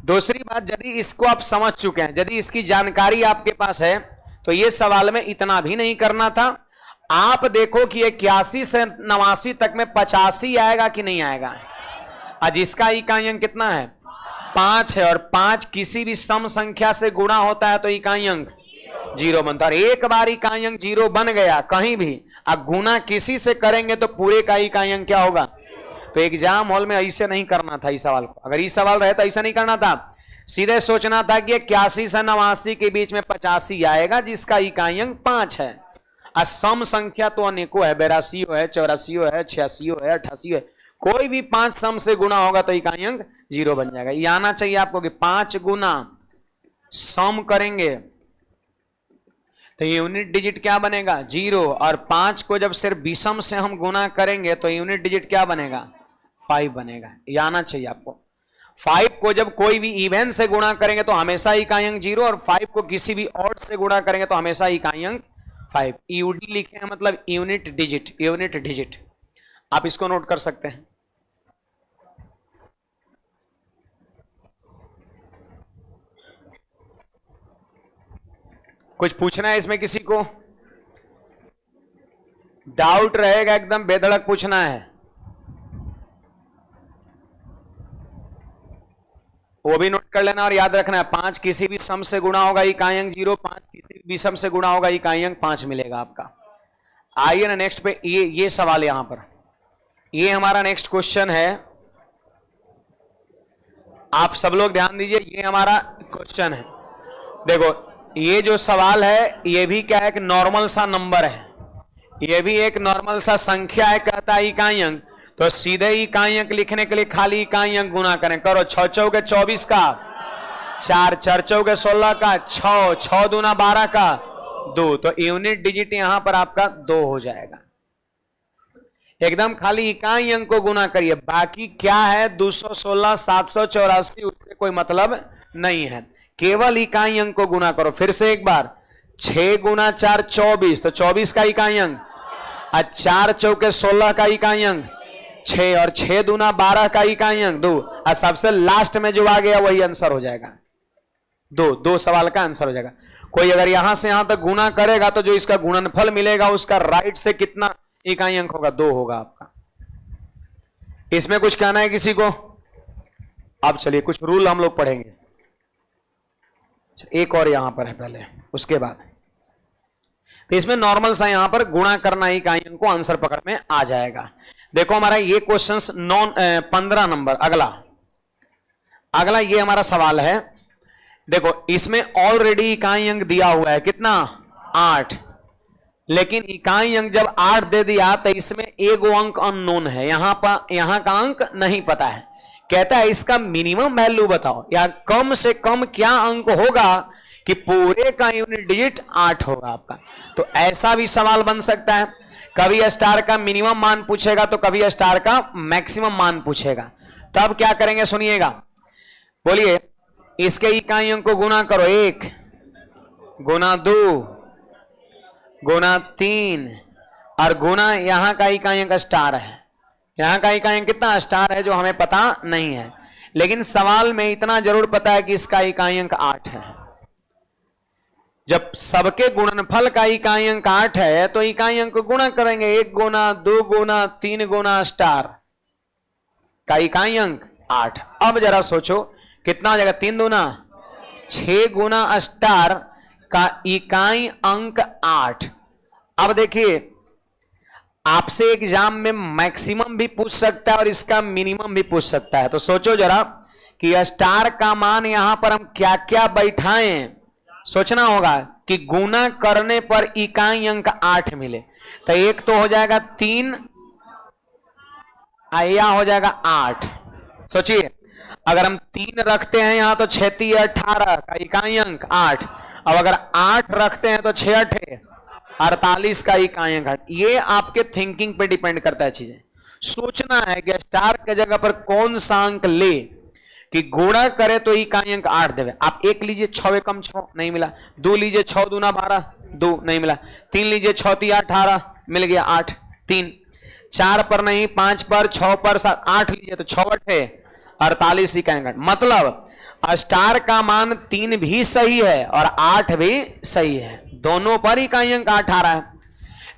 दूसरी बात, यदि इसको आप समझ चुके हैं, यदि इसकी जानकारी आपके पास है, तो ये सवाल में इतना भी नहीं करना था। आप देखो कि 81 से 89 तक में 85 आएगा कि नहीं आएगा। आज इसका इकाई अंक कितना है 5 है, और 5 किसी भी सम संख्या से गुणा होता है तो इकाई अंक 0 बनता है। एक बार इकाई अंक 0 बन गया कहीं भी, अब गुना किसी से करेंगे तो पूरे का इकाई अंक क्या होगा। तो एग्जाम हॉल में ऐसे नहीं करना था इस सवाल को। अगर ये सवाल रहे तो ऐसा नहीं करना था, सीधे सोचना था कि 81 से 89 के बीच में 85 आएगा जिसका इकाई अंक 5 है। सम संख्या तो अनेकों है, 82 है, 84 है, 86 है, 88 है, कोई भी 5 सम से गुना होगा तो इकाई अंक 0 बन जाएगा। ये आना चाहिए आपको कि 5 गुना सम करेंगे तो यूनिट डिजिट क्या बनेगा 0, और 5 को जब सिर्फ विषम से हम गुना करेंगे तो यूनिट डिजिट क्या बनेगा 5 बनेगा। ये आना चाहिए आपको। 5 को जब कोई भी इवेन से गुणा करेंगे तो हमेशा इकाई अंक 0, और 5 को किसी भी ऑड से गुणा करेंगे तो हमेशा इकाई अंक 5। यूडी लिखे हैं मतलब यूनिट डिजिट, यूनिट डिजिट आप इसको नोट कर सकते हैं। कुछ पूछना है इसमें किसी को, डाउट रहेगा एकदम बेधड़क पूछना है, वो भी नोट कर लेना और याद रखना है। 5 किसी भी सम से गुणा होगा इकाई अंक 0, 5 किसी भी विषम से गुणा होगा इकाई अंक 5 मिलेगा आपका। आइए ना नेक्स्ट पे, ये सवाल यहां पर, ये हमारा नेक्स्ट क्वेश्चन है। आप सब लोग ध्यान दीजिए, ये हमारा क्वेश्चन है। देखो ये जो सवाल है ये भी क्या है कि नॉर्मल सा नंबर है, ये भी एक नॉर्मल सा संख्या है, कहता है इकाई अंक, तो सीधे इकाई अंक लिखने के लिए खाली इकाई अंक गुना करें। करो 6 चौके 24 का 4, 4 चौके 16 का 6, 6 दूना 12 का 2, तो यूनिट डिजिट यहां पर आपका 2 हो जाएगा। एकदम खाली इकाई अंक को गुना करिए, बाकी क्या है 216 784 उससे कोई मतलब नहीं है, केवल इकाई अंक को गुना करो। फिर से एक बार, 6 गुना 4 24, तो 24 का इकाई अंक, 4 चौके 16 का इकाई अंक 6, और 6 दूना 12 का इकाई अंक 2, और सबसे लास्ट में जो आ गया वही आंसर हो जाएगा। 2 सवाल का आंसर हो जाएगा। कोई अगर यहां से यहां तक गुना करेगा तो जो इसका गुणनफल मिलेगा उसका राइट से कितना इकाई अंक होगा 2 होगा आपका। इसमें कुछ कहना है किसी को? अब चलिए कुछ रूल हम लोग पढ़ेंगे। एक और यहां पर है पहले, उसके बाद तो इसमें नॉर्मल सा यहां पर गुणा करना इकाई अंक को आंसर पकड़ में आ जाएगा। देखो हमारा ये क्वेश्चन 15 नंबर अगला ये हमारा सवाल है। देखो इसमें ऑलरेडी इकाई अंक दिया हुआ है कितना 8, लेकिन इकाई अंक जब 8 दे दिया तो इसमें एगो अंक अननोन है, यहां का अंक नहीं पता है। कहता है इसका मिनिमम वैल्यू बताओ, या कम से कम क्या अंक होगा कि पूरे का यूनिट डिजिट 8 होगा आपका। तो ऐसा भी सवाल बन सकता है, कभी स्टार का मिनिमम मान पूछेगा तो कभी स्टार का मैक्सिमम मान पूछेगा। तब क्या करेंगे सुनिएगा, बोलिए इसके इकाई अंक को गुणा करो, 1 गुना 2 गुना 3 और गुना यहां का इकाई अंक स्टार है। यहां का इकाई अंक कितना स्टार है जो हमें पता नहीं है, लेकिन सवाल में इतना जरूर पता है कि इसका इकाई अंक 8 है। जब सबके गुणनफल का इकाई अंक 8 है तो इकाई अंक को गुणा करेंगे, 1 गुना 2 गुना 3 गुना स्टार का इकाई अंक 8। अब जरा सोचो कितना हो जाएगा, 3 दूना 6 गुना स्टार का इकाई अंक 8। अब देखिए आपसे एग्जाम में मैक्सिमम भी पूछ सकता है और इसका मिनिमम भी पूछ सकता है। तो सोचो जरा कि स्टार का मान यहां पर हम क्या क्या बैठाएं, सोचना होगा कि गुना करने पर इकाई अंक 8 मिले। तो एक तो हो जाएगा 3 या हो जाएगा 8। सोचिए अगर हम 3 रखते हैं यहां तो 6 3 18 का इकाई अंक 8। अब अगर 8 रखते हैं तो 6 8 48 का इकाई अंक 8। ये आपके थिंकिंग पे डिपेंड करता है, चीजें सोचना है कि स्टार के जगह पर कौन सा अंक ले कि गुणा करे तो इकाई अंक 8 देवे। आप 1 लीजिए 6 एकम 6 नहीं मिला, 2 लीजिए 6 दूना 12 2 नहीं मिला, 3 लीजिए 6 3 18 मिल गया 8 3, 4 पर नहीं 5 पर 6 पर 7 8 लीजिए तो 6 8 48 इकाई अंक। मतलब स्टार का मान 3 भी सही है और 8 भी सही है, दोनों पर इकाई अंक 8 आ रहा है।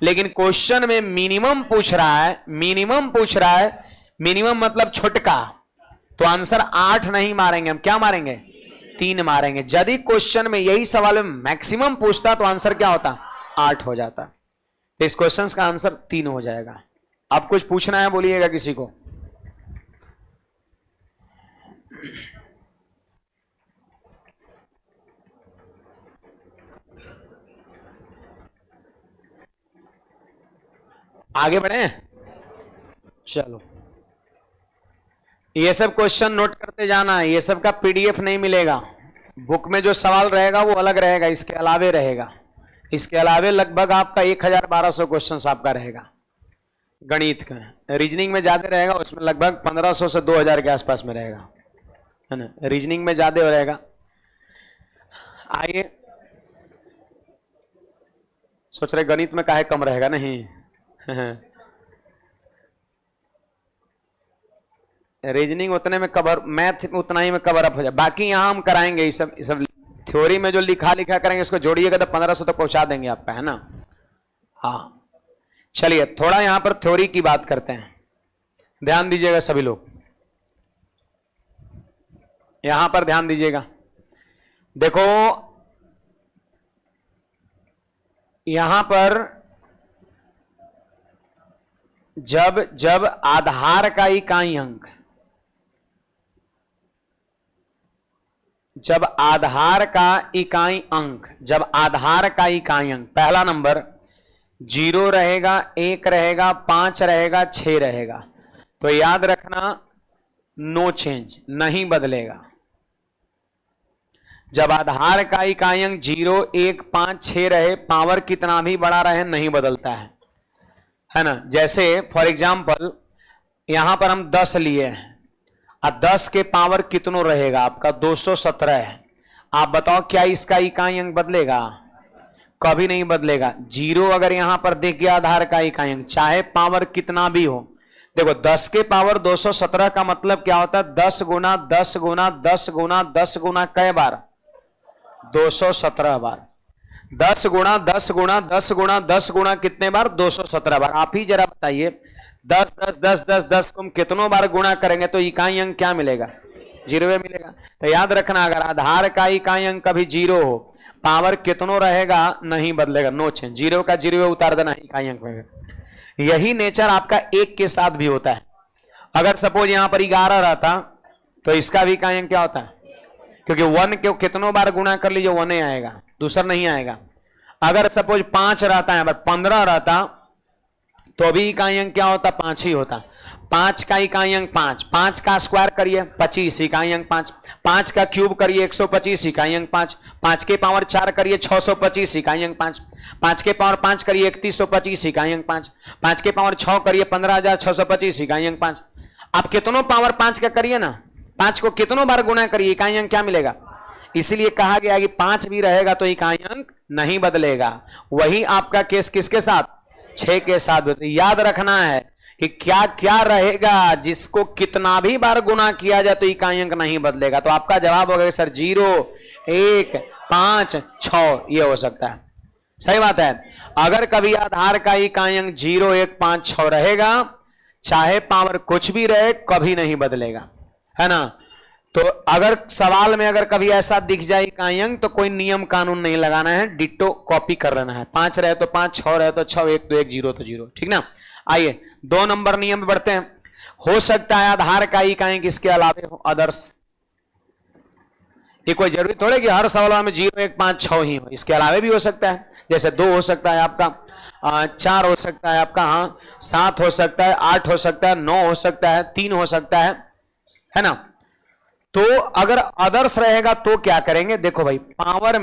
लेकिन क्वेश्चन में मिनिमम पूछ रहा है, मिनिमम मतलब छोटका, तो आंसर 8 नहीं मारेंगे हम, क्या मारेंगे 3 मारेंगे। यदि क्वेश्चन में यही सवाल में मैक्सिमम पूछता तो आंसर क्या होता 8 हो जाता। तो इस क्वेश्चन का आंसर 3 हो जाएगा। अब कुछ पूछना है बोलिएगा किसी को। आगे बढ़े, चलो ये सब क्वेश्चन नोट करते जाना है। ये सब का पीडीएफ नहीं मिलेगा, बुक में जो सवाल रहेगा वो अलग रहेगा, इसके अलावे रहेगा। इसके अलावे लगभग आपका 1000-1200 क्वेश्चन आपका रहेगा गणित का। रीजनिंग में ज्यादा रहेगा, उसमें लगभग 1500 से 2000 के आसपास में रहेगा, है ना। रीजनिंग में ज्यादा रहेगा। आइए, सोच रहे गणित में काहे कम रहेगा, नहीं रीजनिंग उतने में कवर, मैथ उतना ही में कवर अप हो जाए। बाकी यहां हम कराएंगे ये सब थ्योरी में जो लिखा करेंगे, इसको जोड़िएगा तो 1500 तक पहुंचा देंगे आपका, है ना। हाँ चलिए थोड़ा यहां पर थ्योरी की बात करते हैं, ध्यान दीजिएगा सभी लोग, यहां पर ध्यान दीजिएगा। देखो यहां पर जब आधार का इकाई अंक, जब आधार का इकाई अंक पहला नंबर 0 रहेगा, 1 रहेगा, 5 रहेगा, 6 रहेगा, तो याद रखना नो चेंज, नहीं बदलेगा। जब आधार का इकाई अंक 0 1 5 6 रहे, पावर कितना भी बड़ा रहे नहीं बदलता है ना। जैसे फॉर एग्जाम्पल यहां पर हम 10 लिए हैं और 10 के पावर कितनो रहेगा आपका 217 है। आप बताओ क्या इसका इकाई अंक बदलेगा, कभी नहीं बदलेगा। 0 अगर यहां पर देख गया आधार का इकाई अंक, चाहे पावर कितना भी हो। देखो 10 के पावर 217 का मतलब क्या होता है 10 गुना 10 गुना 10 गुना 10 गुना कै बार 217 बार। 10 गुणा 10 गुणा 10 गुणा 10 गुणा कितने बार 217 बार। आप ही जरा बताइए 10 10 10 10 10 को हम कितनों बार गुणा करेंगे तो इकाई अंक क्या मिलेगा 0 मिलेगा। तो याद रखना अगर आधार का इकाई अंक कभी 0 हो पावर कितनों रहेगा नहीं बदलेगा, नो चेंज, जीरो का जीरो उतार देना इकाई अंक में। यही नेचर आपका एक के साथ भी होता है। अगर सपोज यहां पर 11 रहता तो इसका भी इकाई अंक क्या होता है, क्योंकि 1 को कितनों बार गुणा कर लीजिए 1 ही आएगा, दूसरा नहीं आएगा। अगर सपोज 5 रहता है, 15 रहता तो भी इकाई अंक क्या होता, 5 ही होता। 5 का इकाई अंक 5, 5 का स्क्वायर करिए 25 इकाई अंक 5, 5 का क्यूब करिए 125 इकाई अंक 5, 5 के पावर 4 करिए 625 इकाई अंक 5, 5 के पावर 5 करिए 3125 इकाई अंक 5, 5 के पावर 6 करिए 15625 इकाई अंक 5। आप कितनों पावर 5 का करिए ना, 5 को कितनों बार गुणा करिए, इकाई अंक क्या मिलेगा। इसीलिए कहा गया कि 5 भी रहेगा तो इकाई अंक नहीं बदलेगा। वही आपका केस किसके साथ, 6 के साथ। याद रखना है कि क्या क्या रहेगा जिसको कितना भी बार गुणा किया जाए तो इकाई अंक नहीं बदलेगा। तो आपका जवाब होगा सर 0, 1, 5, 6 ये हो सकता है। सही बात है। अगर कभी आधार का इकाई अंक 0, 1, 5, 6 रहेगा, चाहे पावर कुछ भी रहे कभी नहीं बदलेगा, है ना। तो अगर सवाल में अगर कभी ऐसा दिख जाए इकाई अंक तो कोई नियम कानून नहीं लगाना है, डिट्टो कॉपी कर लेना है। 5 रहे तो 5, 6 रहे तो 6, 1 तो 1, 0 तो 0, ठीक ना। आइए 2 नंबर नियम में बढ़ते हैं। हो सकता है आधार का इकाई अंक इसके अलावे हो, अदर्स। ये कोई जरूरी थोड़े कि हर सवाल में 0, 1, 5, 6 ही हो, इसके अलावे भी हो सकता है। जैसे 2 हो सकता है आपका, 4 हो सकता है आपका, हाँ 7 हो सकता है, 8 हो सकता है, 9 हो सकता है, 3 हो सकता है ना। तो अगर अदर्स रहेगा तो क्या करेंगे, देखो भाई पावर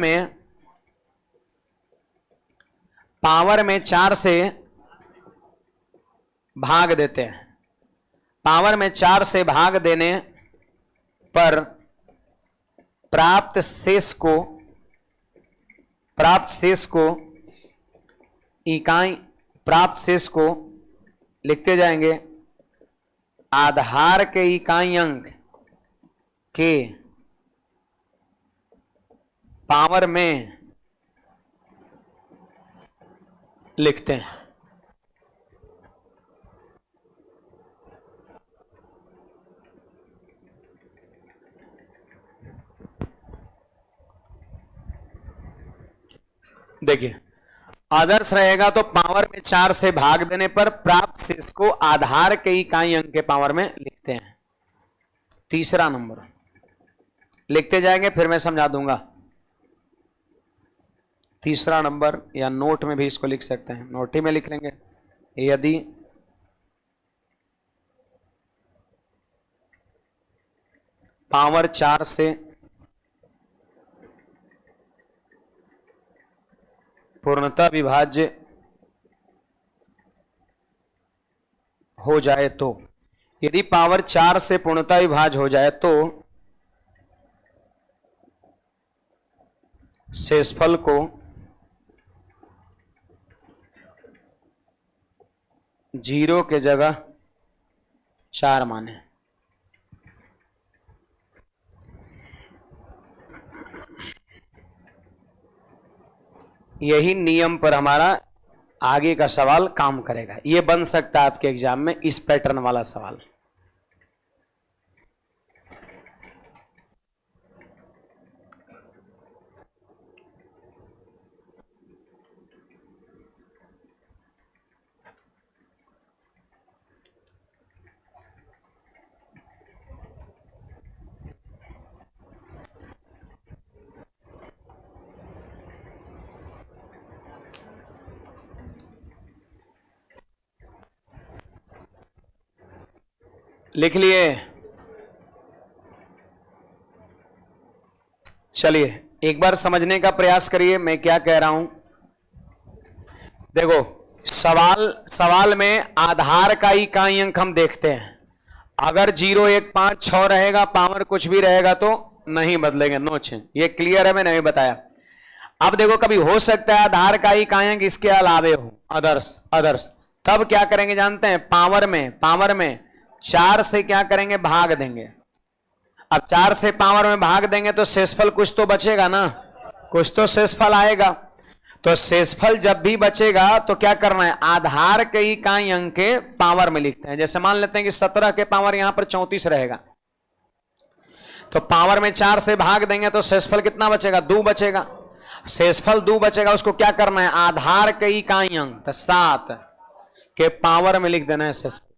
में 4 से भाग देते हैं। पावर में 4 से भाग देने पर प्राप्त शेष को लिखते जाएंगे आधार के इकाई अंक के पावर में लिखते हैं। देखिए आदर्श रहेगा तो पावर में 4 से भाग देने पर प्राप्त शेष को आधार के इकाई अंक के पावर में लिखते हैं। तीसरा नंबर लिखते जाएंगे, फिर मैं समझा दूंगा। तीसरा नंबर, या नोट में भी इसको लिख सकते हैं, नोट ही में लिख लेंगे। यदि पावर 4 से पूर्णतः विभाज्य हो जाए तो, यदि पावर 4 से पूर्णतः विभाज्य हो जाए तो शेषफल को जीरो के जगह 4 माने। यही नियम पर हमारा आगे का सवाल काम करेगा। यह बन सकता है आपके एग्जाम में इस पैटर्न वाला सवाल। लिख लिए? चलिए एक बार समझने का प्रयास करिए मैं क्या कह रहा हूं। देखो सवाल में आधार का इकाई अंक हम देखते हैं। अगर 0, 1, 5, 6 रहेगा, पावर कुछ भी रहेगा तो नहीं बदलेंगे, नो चेंज। ये क्लियर है, मैंने बताया। अब देखो कभी हो सकता है आधार का इकाई अंक इसके अलावे हो, अदर्स। तब क्या करेंगे जानते हैं, पावर में 4 से क्या करेंगे, भाग देंगे। अब 4 से पावर में भाग देंगे तो शेषफल कुछ तो बचेगा ना, कुछ तो शेषफल आएगा। तो शेषफल जब भी बचेगा तो क्या करना है, आधार के इकाई अंक के पावर में लिखते हैं। जैसे मान लेते हैं कि 17 के पावर यहां पर 34 रहेगा, तो पावर में 4 से भाग देंगे तो शेषफल कितना बचेगा, 2 बचेगा। शेषफल 2 बचेगा, उसको क्या करना है, आधार के इकाई अंक, तो 7 के पावर में लिख देना है शेषफल।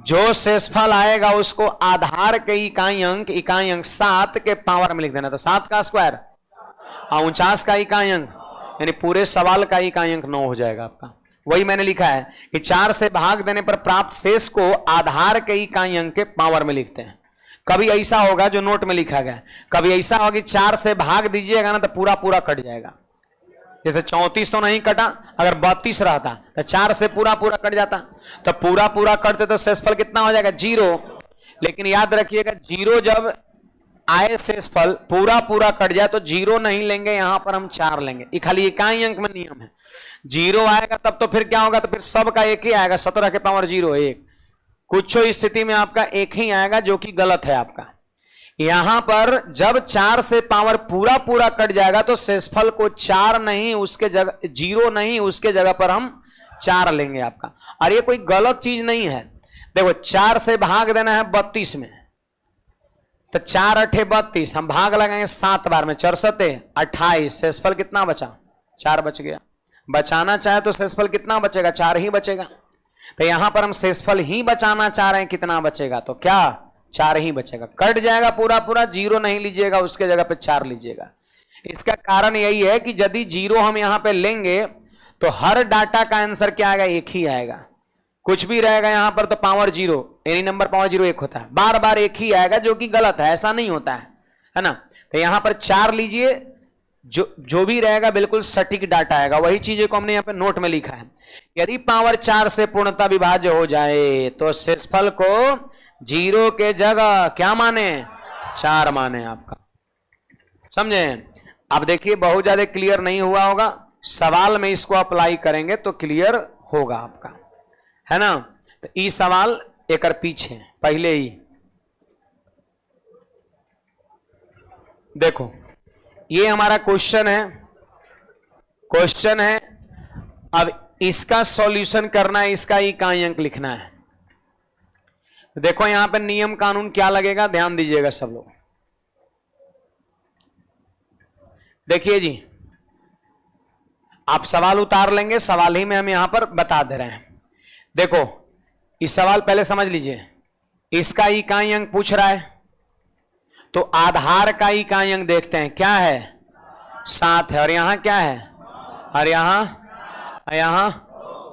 जो शेषफल आएगा उसको आधार के इकाई अंक 7 के पावर में लिख देना, तो 7 का स्क्वायर और 49 का इकाई अंक, यानी पूरे सवाल का इकाई अंक 9 हो जाएगा आपका। वही मैंने लिखा है कि 4 से भाग देने पर प्राप्त शेष को आधार के इकाई अंक के पावर में लिखते हैं। कभी ऐसा होगा जो नोट में लिखा गया, कभी ऐसा होगा कि 4 से भाग दीजिएगा ना तो पूरा पूरा कट जाएगा। जैसे 34 तो नहीं कटा, अगर 32 रहता तो 4 से पूरा पूरा कट जाता, तो पूरा पूरा कटते तो शेषफल कितना हो जाएगा, 0। लेकिन याद रखिएगा, 0 जब आए शेषफल पूरा पूरा कट जाए तो 0 नहीं लेंगे, यहां पर हम 4 लेंगे। ये खाली इकाई अंक में नियम है। 0 आएगा तब तो फिर क्या होगा, तो फिर सबका एक ही आएगा, 17 के पावर 0 1। कुछ स्थिति में आपका एक ही आएगा जो कि गलत है आपका। यहां पर जब 4 से पावर पूरा पूरा कट जाएगा तो शेषफल को 4 नहीं उसके जगह 0 नहीं उसके जगह पर हम 4 लेंगे आपका। और ये कोई गलत चीज नहीं है। देखो 4 से भाग देना है 32 में, तो 4 8 32, हम भाग लगाएंगे 7 बार में, 4 7 28, शेषफल कितना बचा, 4 बच गया। बचाना चाहे तो शेषफल कितना बचेगा, 4 ही बचेगा। तो यहां पर हम शेषफल ही बचाना चाह रहे हैं, कितना बचेगा, तो क्या 4 ही बचेगा। कट जाएगा पूरा पूरा, 0 नहीं लीजिएगा, उसके जगह पे 4 लीजिएगा। इसका कारण यही है कि यदि 0 हम यहां पे लेंगे तो हर डाटा का आंसर क्या आएगा, एक ही आएगा। कुछ भी रहेगा यहां पर तो पावर 0, एनी नंबर पावर 0 एक होता है, बार बार एक ही आएगा, जो कि गलत है, ऐसा नहीं होता है ना। तो यहां पर 4 लीजिए, जो भी रहेगा बिल्कुल सटीक डाटा आएगा। वही चीजों को हमने यहाँ पे नोट में लिखा है। यदि पावर 4 से पूर्णतः विभाज्य हो जाए तो शेषफल को 0 के जगह क्या माने, 4 माने आपका। समझे। अब देखिए बहुत ज्यादा क्लियर नहीं हुआ होगा, सवाल में इसको अप्लाई करेंगे तो क्लियर होगा आपका, है ना। तो ई सवाल एक पीछे पहले ही देखो, ये हमारा क्वेश्चन है। अब इसका सॉल्यूशन करना है, इसका इकाई अंक लिखना है। देखो यहां पे नियम कानून क्या लगेगा, ध्यान दीजिएगा सब लोग। देखिए जी, आप सवाल उतार लेंगे, सवाल ही में हम यहां पर बता दे रहे हैं। देखो इस सवाल पहले समझ लीजिए। इसका इकाई अंक पूछ रहा है, तो आधार का इकाई अंक देखते हैं, क्या है, 7 है। और यहां क्या है, और यहां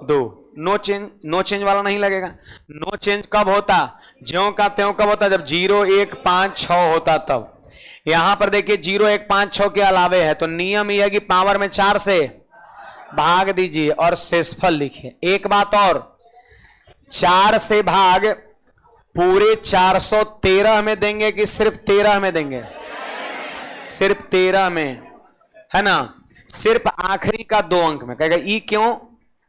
2। नो चेंज वाला नहीं लगेगा। नो चेंज कब होता, ज्यों का त्यों कब होता, जब 0 1 5 6 होता तब। यहां पर देखिए 0 1 5 6 के अलावे है, तो नियम यह है कि पावर में 4 से भाग दीजिए और शेषफल लिखिए। एक बात और, 4 से भाग पूरे 413 में देंगे कि सिर्फ 13 में देंगे, सिर्फ 13 में, है ना। सिर्फ आखिरी का 2 अंक में कहेगा ई क्यों,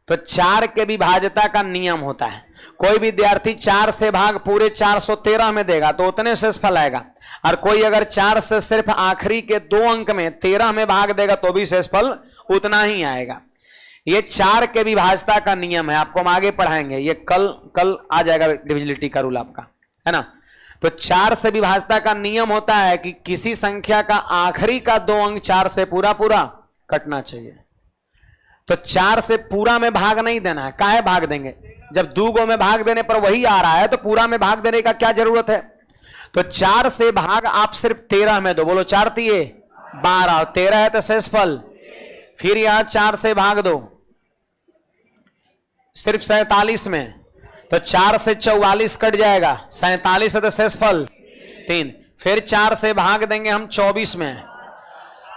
तो 4 के विभाज्यता का नियम होता है। कोई विद्यार्थी 4 से भाग पूरे 413 में देगा तो उतने शेषफल आएगा, और कोई अगर 4 से सिर्फ आखिरी के 2 अंक में 13 में भाग देगा तो भी शेषफल उतना ही आएगा। ये 4 के विभाज्यता का नियम है, आपको हम आगे पढ़ाएंगे। ये कल आ जाएगा डिविजिबिलिटी का रूल आपका, है ना। तो 4 से विभाज्यता का नियम होता है कि किसी संख्या का आखिरी का 2 अंक 4 से पूरा पूरा कटना चाहिए। तो 4 से पूरा में भाग नहीं देना है, काहे भाग देंगे, जब 2 गो में भाग देने पर वही आ रहा है तो पूरा में भाग देने का क्या जरूरत है। तो 4 से भाग आप सिर्फ 13 में दो, बोलो 4 तिये 12, और 13 है तो शेषफल। फिर यहां 4 से भाग दो सिर्फ 47 में, तो 4 से 44 कट जाएगा, 47 है तो शेषफल 3। फिर 4 से भाग देंगे हम 24 में,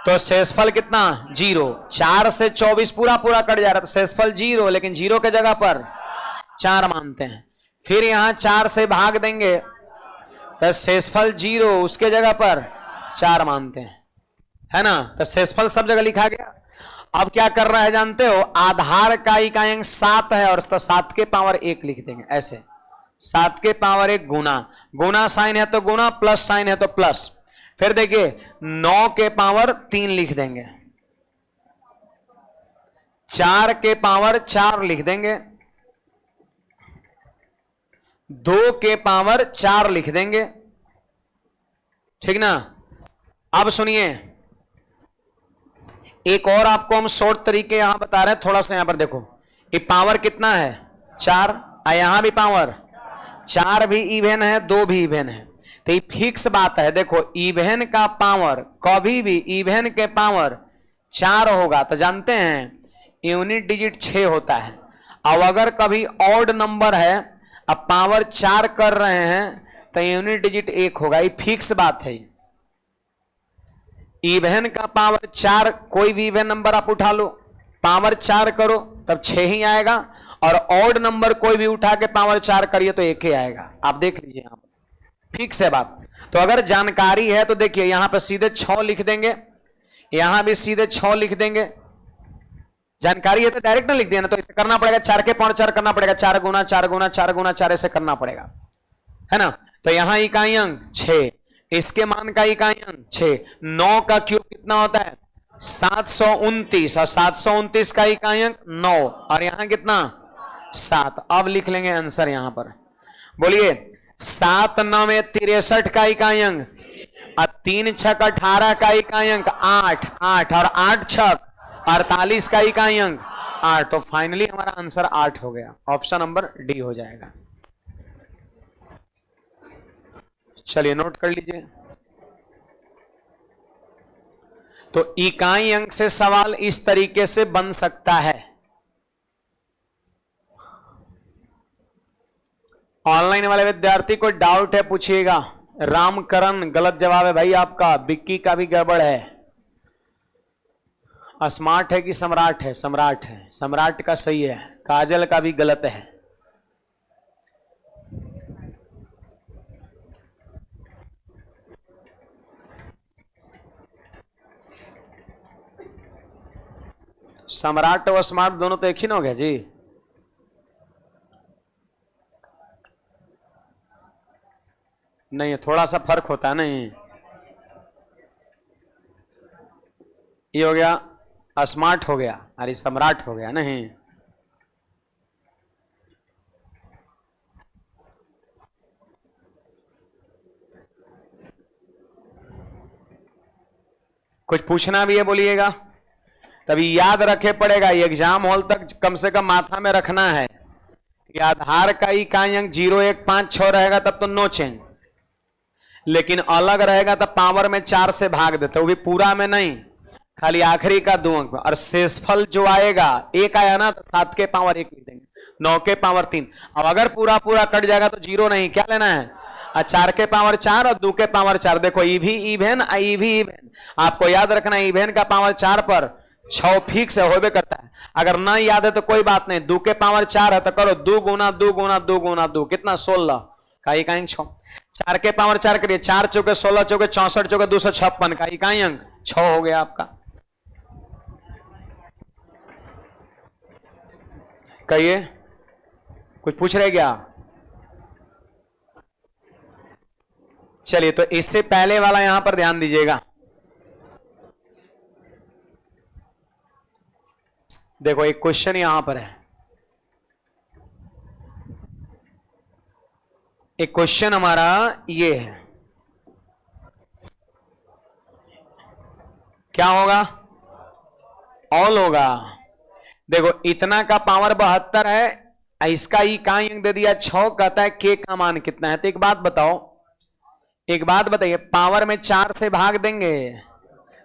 तो शेषफल कितना 0। 4 से 24 पूरा पूरा कट जा रहा है तो शेषफल 0, लेकिन 0 के जगह पर 4 मानते हैं। फिर यहां 4 से भाग देंगे तो शेषफल 0, उसके जगह पर 4 मानते हैं, है ना। तो शेषफल सब जगह लिखा गया। अब क्या कर रहा है जानते हो, आधार का इकाई अंक 7 है और 7 के पावर 1 लिख देंगे ऐसे, 7 के पावर 1 गुना साइन है तो गुना, प्लस साइन है तो प्लस। फिर देखिए 9 के पावर 3 लिख देंगे, 4 के पावर 4 लिख देंगे, 2 के पावर 4 लिख देंगे, ठीक ना। अब सुनिए, एक और आपको हम शॉर्ट तरीके यहां बता रहे हैं, थोड़ा सा यहां पर देखो, ये पावर कितना है 4, और यहां भी पावर 4 भी इवन है, 2 भी इवन है। तो ये फिक्स बात है, देखो इवन का पावर कभी भी इवन के पावर 4 होगा तो जानते हैं यूनिट डिजिट 6 होता है। अब अगर कभी ऑड नंबर है, अब पावर 4 कर रहे हैं तो यूनिट डिजिट 1 होगा, ये फिक्स बात है। इवन का पावर 4, कोई भी इवन नंबर आप उठा लो, पावर 4 करो तब 6 ही आएगा, और ऑड नंबर कोई भी उठा के पावर 4 करिए तो 1 ही आएगा। आप देख लीजिए यहां पर फिक्स है बात। तो अगर जानकारी है तो देखिए यहां पर सीधे 6 लिख देंगे, यहां भी सीधे 6 लिख देंगे। जानकारी है तो डायरेक्ट ना लिख दिया ना, तो इसे करना पड़ेगा 4 के पावर 4 करना पड़ेगा, 4 गुना 4 गुना 4 गुना 4 ऐसे करना पड़ेगा, है ना। तो यहां इकाई अंक 6, इसके मान का इकाई अंक 6, 9 का क्यूब कितना होता है 729, और 729 का इकाई अंक 9, और यहां कितना 7। अब लिख लेंगे आंसर यहां पर, बोलिए 7 9 63 का इकाई अंक, और 3 6 18 का इकाई अंक 8 8, और 8 6 48 का इकाई अंक 8। तो फाइनली हमारा आंसर 8 हो गया, ऑप्शन नंबर डी हो जाएगा। चलिए नोट कर लीजिए। तो इकाई अंक से सवाल इस तरीके से बन सकता है। ऑनलाइन वाले विद्यार्थी को डाउट है पूछिएगा। रामकरण गलत जवाब है भाई आपका, बिक्की का भी गड़बड़ है। स्मार्ट है कि सम्राट है, सम्राट है, सम्राट का सही है, काजल का भी गलत है। सम्राट और स्मार्ट दोनों तो एक ही ना हो गया जी। नहीं, थोड़ा सा फर्क होता है। नहीं, ये हो गया स्मार्ट हो गया, अरे सम्राट हो गया। नहीं, कुछ पूछना भी है बोलिएगा, तभी याद रखे पड़ेगा। एग्जाम हॉल तक कम से कम माथा में रखना है कि आधार का इकाई अंक 0 1 5 6 रहेगा तब तो नो चेंज, लेकिन अलग रहेगा तब पावर में 4 से भाग देते, वो भी पूरा में नहीं, खाली आखिरी का 2 अंक में। और शेषफल जो आएगा 1 आया ना तो 7 के पावर 1 लिख देंगे, 9 के पावर 3। अब अगर पूरा पूरा कट जाएगा तो 0 नहीं, क्या लेना है 4 के पावर 4 और 2 के पावर 4। देखो ई भी इवन, ई भी इवन, आपको याद रखना है इवन का पावर 4 पर 6 फिक्स है, होबे करता है। अगर ना याद है तो कोई बात नहीं, 2 के पावर 4 है तो करो 2 गुना 2 गुना 2 गुना 2, कितना 16 का इकाई अंक 6। 4 के पावर 4 करिए, 4 चौके 16 चौके 64 चौके 256 का इकाई अंक 6 हो गया आपका। कहिए, कुछ पूछ रहे क्या? चलिए, तो इससे पहले वाला यहां पर ध्यान दीजिएगा। देखो एक क्वेश्चन यहां पर है, एक क्वेश्चन हमारा ये है, क्या होगा? ऑल होगा। देखो इतना का पावर 72 है, इसका इकाई अंक दे दिया 6, कहता है के का मान कितना है। तो एक बात बताओ, एक बात बताइए, पावर में 4 से भाग देंगे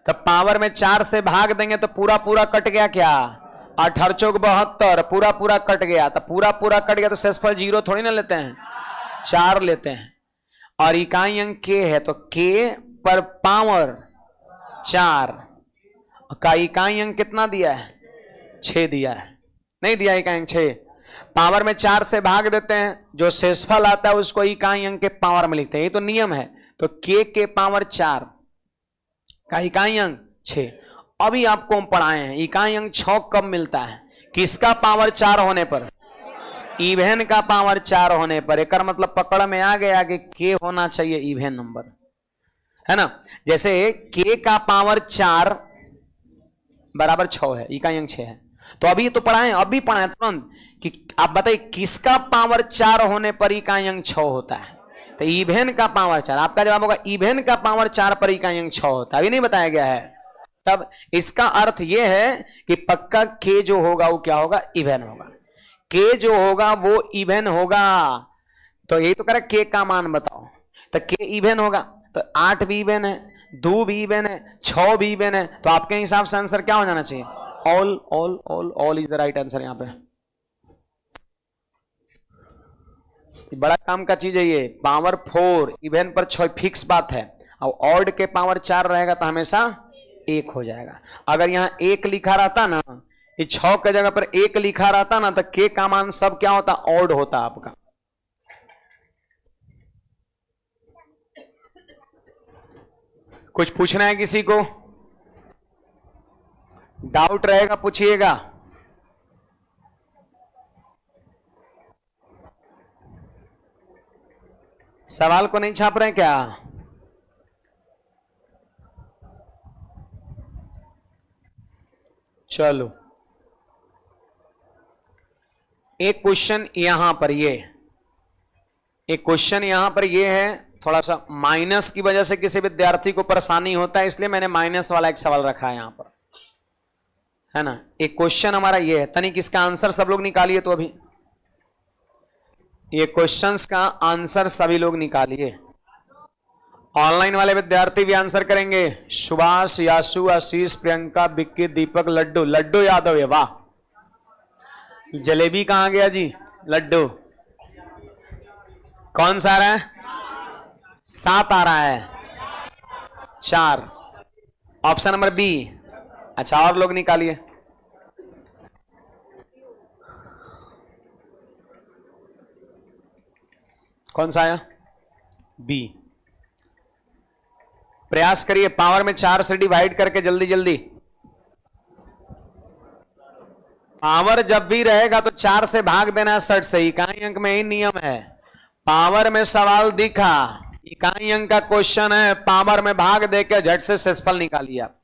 तो पावर में 4 से भाग देंगे तो पूरा पूरा कट गया क्या? 18 चौक 72, पूरा पूरा कट गया। तो पूरा पूरा कट गया तो शेषफल 0 थोड़ी ना लेते हैं, 4 लेते हैं। और इकाई अंक के है तो के पर पावर 4 का इकाई अंक कितना दिया है? 6 दिया है। नहीं दिया इकाई अंक 6, पावर में 4 से भाग देते हैं, जो शेषफल आता है उसको इकाई अंक के पावर में लिखते हैं, ये तो नियम है। तो के पावर 4 का इकाई अंक 6। अभी आपको हम पढ़ाए हैं इकाई अंक 6 कब मिलता है? किसका पावर 4 होने पर? इवन का पावर 4 होने पर। एक मतलब पकड़ में आ गया कि के होना चाहिए इवन नंबर, है ना। जैसे के का पावर 4 बराबर 6 है, इकाई अंक 6 है। तो अभी तो पढ़ाए, अभी पढ़ाए तुरंत कि आप बताइए किसका पावर 4 होने पर इकाई अंक 6 होता है? तो इवन का पावर 4। आपका जवाब होगा इवन का पावर 4 पर इकाई अंक 6 होता है। अभी नहीं बताया गया है, तब इसका अर्थ यह है कि पक्का के जो होगा वो क्या होगा, इवन होगा। के जो होगा वो इवन होगा। तो यही तो कह रहा के का मान बताओ, तो के इवन होगा, तो 8 भी इवन है, 2 भी इवन है, 6 भी इवन है, तो आपके हिसाब से आंसर क्या हो जाना चाहिए, all. All all all is the right answer. यहां पे बड़ा काम का चीज है ये। पावर 4 इवन पर 6 फिक्स बात है, और ऑड के पावर 4 रहेगा तो हमेशा 1 हो जाएगा। अगर यहां 1 लिखा रहता ना, ये 6 के जगह पर 1 लिखा रहता ना, तो के का मान सब क्या होता, ऑड होता आपका। कुछ पूछना है किसी को, डाउट रहेगा पूछिएगा। सवाल को नहीं छाप रहे हैं क्या? चलो एक क्वेश्चन यहां पर ये है, थोड़ा सा माइनस की वजह से किसी विद्यार्थी को परेशानी होता है, इसलिए मैंने माइनस वाला एक सवाल रखा है यहां पर, है ना। एक क्वेश्चन हमारा ये है, तनिक इसका आंसर सब लोग निकालिए। तो अभी ये क्वेश्चंस का आंसर सभी लोग निकालिए। ऑनलाइन वाले विद्यार्थी भी आंसर करेंगे। सुभाष, यासु, आशीष, प्रियंका, विक्की, दीपक, लड्डू। लड्डू यादव है, वाह। जलेबी कहां गया जी, लड्डू। कौन सा आ रहा है, 7 आ रहा है, 4 ऑप्शन नंबर बी। अच्छा और लोग निकालिए। कौन सा आया, बी। प्रयास करिए पावर में 4 से डिवाइड करके जल्दी जल्दी। पावर जब भी रहेगा तो 4 से भाग देना है 60 से। इकाई अंक में ही नियम है। पावर में सवाल दिखा, इकाई अंक का क्वेश्चन है, पावर में भाग देकर झट से शेषफल निकालिए आप।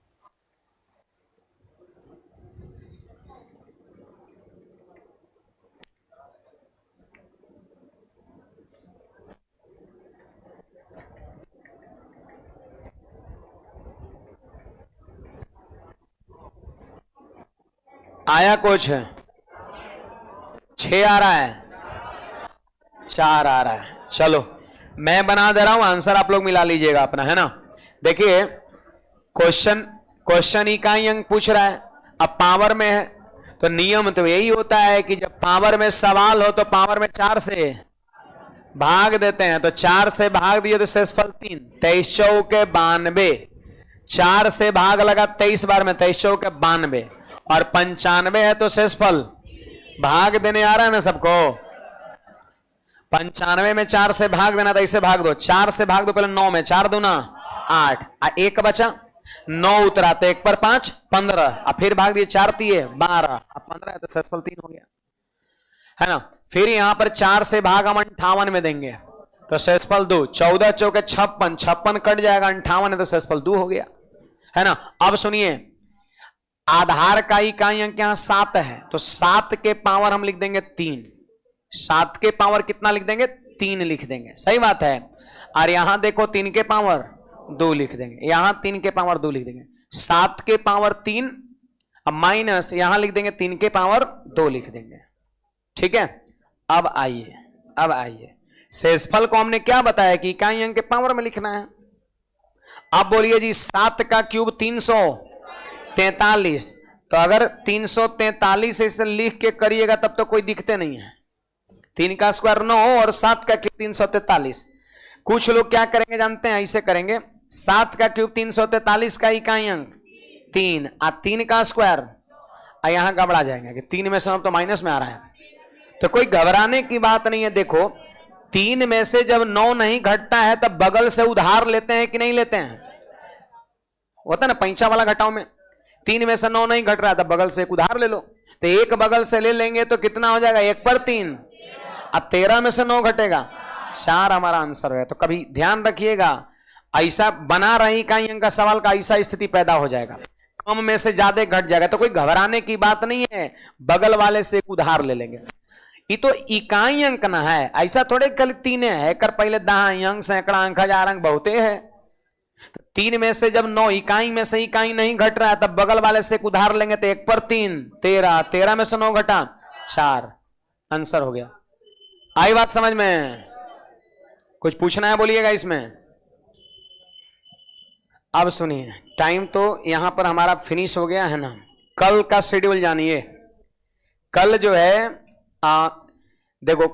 आया कुछ, 6 आ रहा है, 4 आ रहा है। चलो मैं बना दे रहा हूं, आंसर आप लोग मिला लीजिएगा अपना, है ना। देखिए क्वेश्चन इकाई अंक पूछ रहा है, अब पावर में है तो नियम तो यही होता है कि जब पावर में सवाल हो तो पावर में 4 से भाग देते हैं। तो 4 से भाग दिए तो शेषफल 3, 23 चौके 92। 4 से भाग लगा 23 बार में, 23 चौके 92, और 95 है तो शेषफल भाग देने आ रहा है ना सबको। 95 में 4 से भाग देना, तो ऐसे भाग दो, 4 से भाग दो पहले 9 में, 4 दूना 8, 1 बचा, 9 उतरा तो 1 पर 5 15, अब फिर भाग दिए 4 तिये 12, अब 15 है तो शेषफल 3 हो गया, है ना। फिर यहां पर 4 से भाग हम 58 में देंगे तो शेषफल 2, 14 चौके 56, 56 कट जाएगा, 58 है तो शेषफल 2 हो गया, है ना। अब सुनिए, आधार का इकाई अंक यहां 7 है, तो 7 के पावर हम लिख देंगे 3। 7 के पावर कितना लिख देंगे, 3 लिख देंगे, सही बात है। और यहां देखो 3 के पावर 2 लिख देंगे, यहां 3 के पावर 2 लिख देंगे, 7 के पावर 3, अब माइनस यहां लिख देंगे 3 के पावर 2 लिख देंगे, ठीक है। अब आइए शेषफल को हमने क्या बताया कि इकाई अंक के पावर में लिखना है। अब बोलिए जी 7 का क्यूब 343, तो अगर 343 इसे लिख के करिएगा तब तो कोई दिखते नहीं है। 3 का स्क्वायर 9 और 7 का क्यूब 343। कुछ लोग क्या करेंगे जानते हैं, ऐसे करेंगे, 7 का क्यूब 343 का इकाई अंक 3, 3 का स्क्वायर, यहां घबरा जाएंगे कि 3 में से अब तो माइनस में आ रहा है, तो कोई घबराने की बात नहीं है। देखो 3 में से जब 9 नहीं घटता है तब बगल से उधार लेते हैं कि नहीं लेते हैं, होता ना पैंचा वाला घटाओ में। 3 में से 9 नहीं घट रहा, तब बगल से एक उधार ले लो, तो एक बगल से ले लेंगे तो कितना हो जाएगा, 1 पर 3, अब 13 में से 9 घटेगा, 4 हमारा आंसर है। तो कभी ध्यान रखिएगा, ऐसा बना रही इकाई अंक का सवाल का ऐसा स्थिति पैदा हो जाएगा, कम में से ज्यादा घट जाएगा, तो कोई घबराने की बात नहीं है, बगल वाले से एक उधार ले लेंगे। ये तो इकाई अंक ना है, ऐसा थोड़े कल 3 है कर पहले दहाई अंक, सैकड़ा अंक, हजार अंक बहुते है, तो 3 में से जब 9 इकाई में से इकाई नहीं घट रहा है, तब बगल वाले से एक उधार लेंगे तो 1 पर 3 13, 13 में से 9 घटा 4, आंसर हो गया। आई बात समझ में? कुछ पूछना है बोलिएगा इसमें। अब सुनिए, टाइम तो यहां पर हमारा फिनिश हो गया है ना। कल का शेड्यूल जानिए। कल जो है देखो,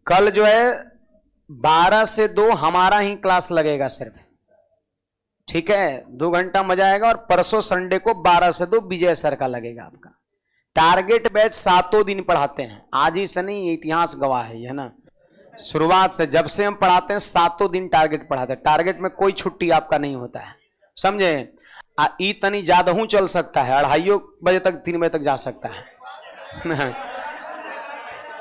कल जो है 12 से 2 हमारा ही क्लास लगेगा सिर्फ, ठीक है, 2 घंटा मजा आएगा। और परसों संडे को 12 से 2 विजय सर का लगेगा आपका। टारगेट बैच 7 दिन पढ़ाते हैं, आज ही से नहीं, इतिहास गवाह है ना। शुरुआत से जब से हम पढ़ाते हैं 7 दिन टारगेट पढ़ाते हैं। टारगेट में कोई छुट्टी आपका नहीं होता है, समझे। ई तनी ज्यादा हूं चल सकता है, 2:30 बजे तक 3 बजे तक जा सकता है।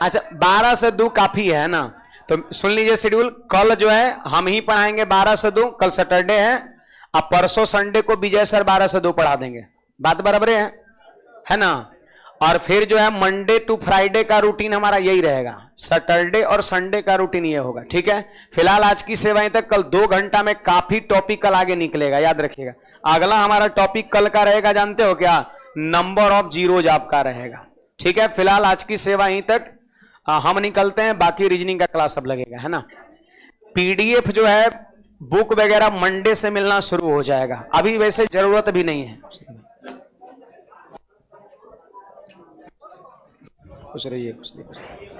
अच्छा, 12 से 2 काफी है ना। तो सुन लीजिए शेड्यूल। कल जो है हम ही पढ़ाएंगे 12 से 2, कल सैटरडे है। अब परसों संडे को विजय सर 12 से 2 पढ़ा देंगे, बात बराबर है ना। और फिर जो है मंडे टू फ्राइडे का रूटीन हमारा यही रहेगा, सैटरडे और संडे का रूटीन ये होगा, ठीक है। फिलहाल आज की सेवाएं तक। कल 2 घंटा में काफी टॉपिक कल आगे निकलेगा, याद रखिएगा। अगला हमारा टॉपिक कल का रहेगा, जानते हो क्या? नंबर ऑफ जीरोज आपका रहेगा, ठीक है। फिलहाल आज की सेवा यहीं तक, हम निकलते हैं। बाकी रीजनिंग का क्लास अब लगेगा, है ना। पीडीएफ जो है बुक वगैरह मंडे से मिलना शुरू हो जाएगा, अभी वैसे जरूरत भी नहीं है। खुश रहिए, खुश रहिए।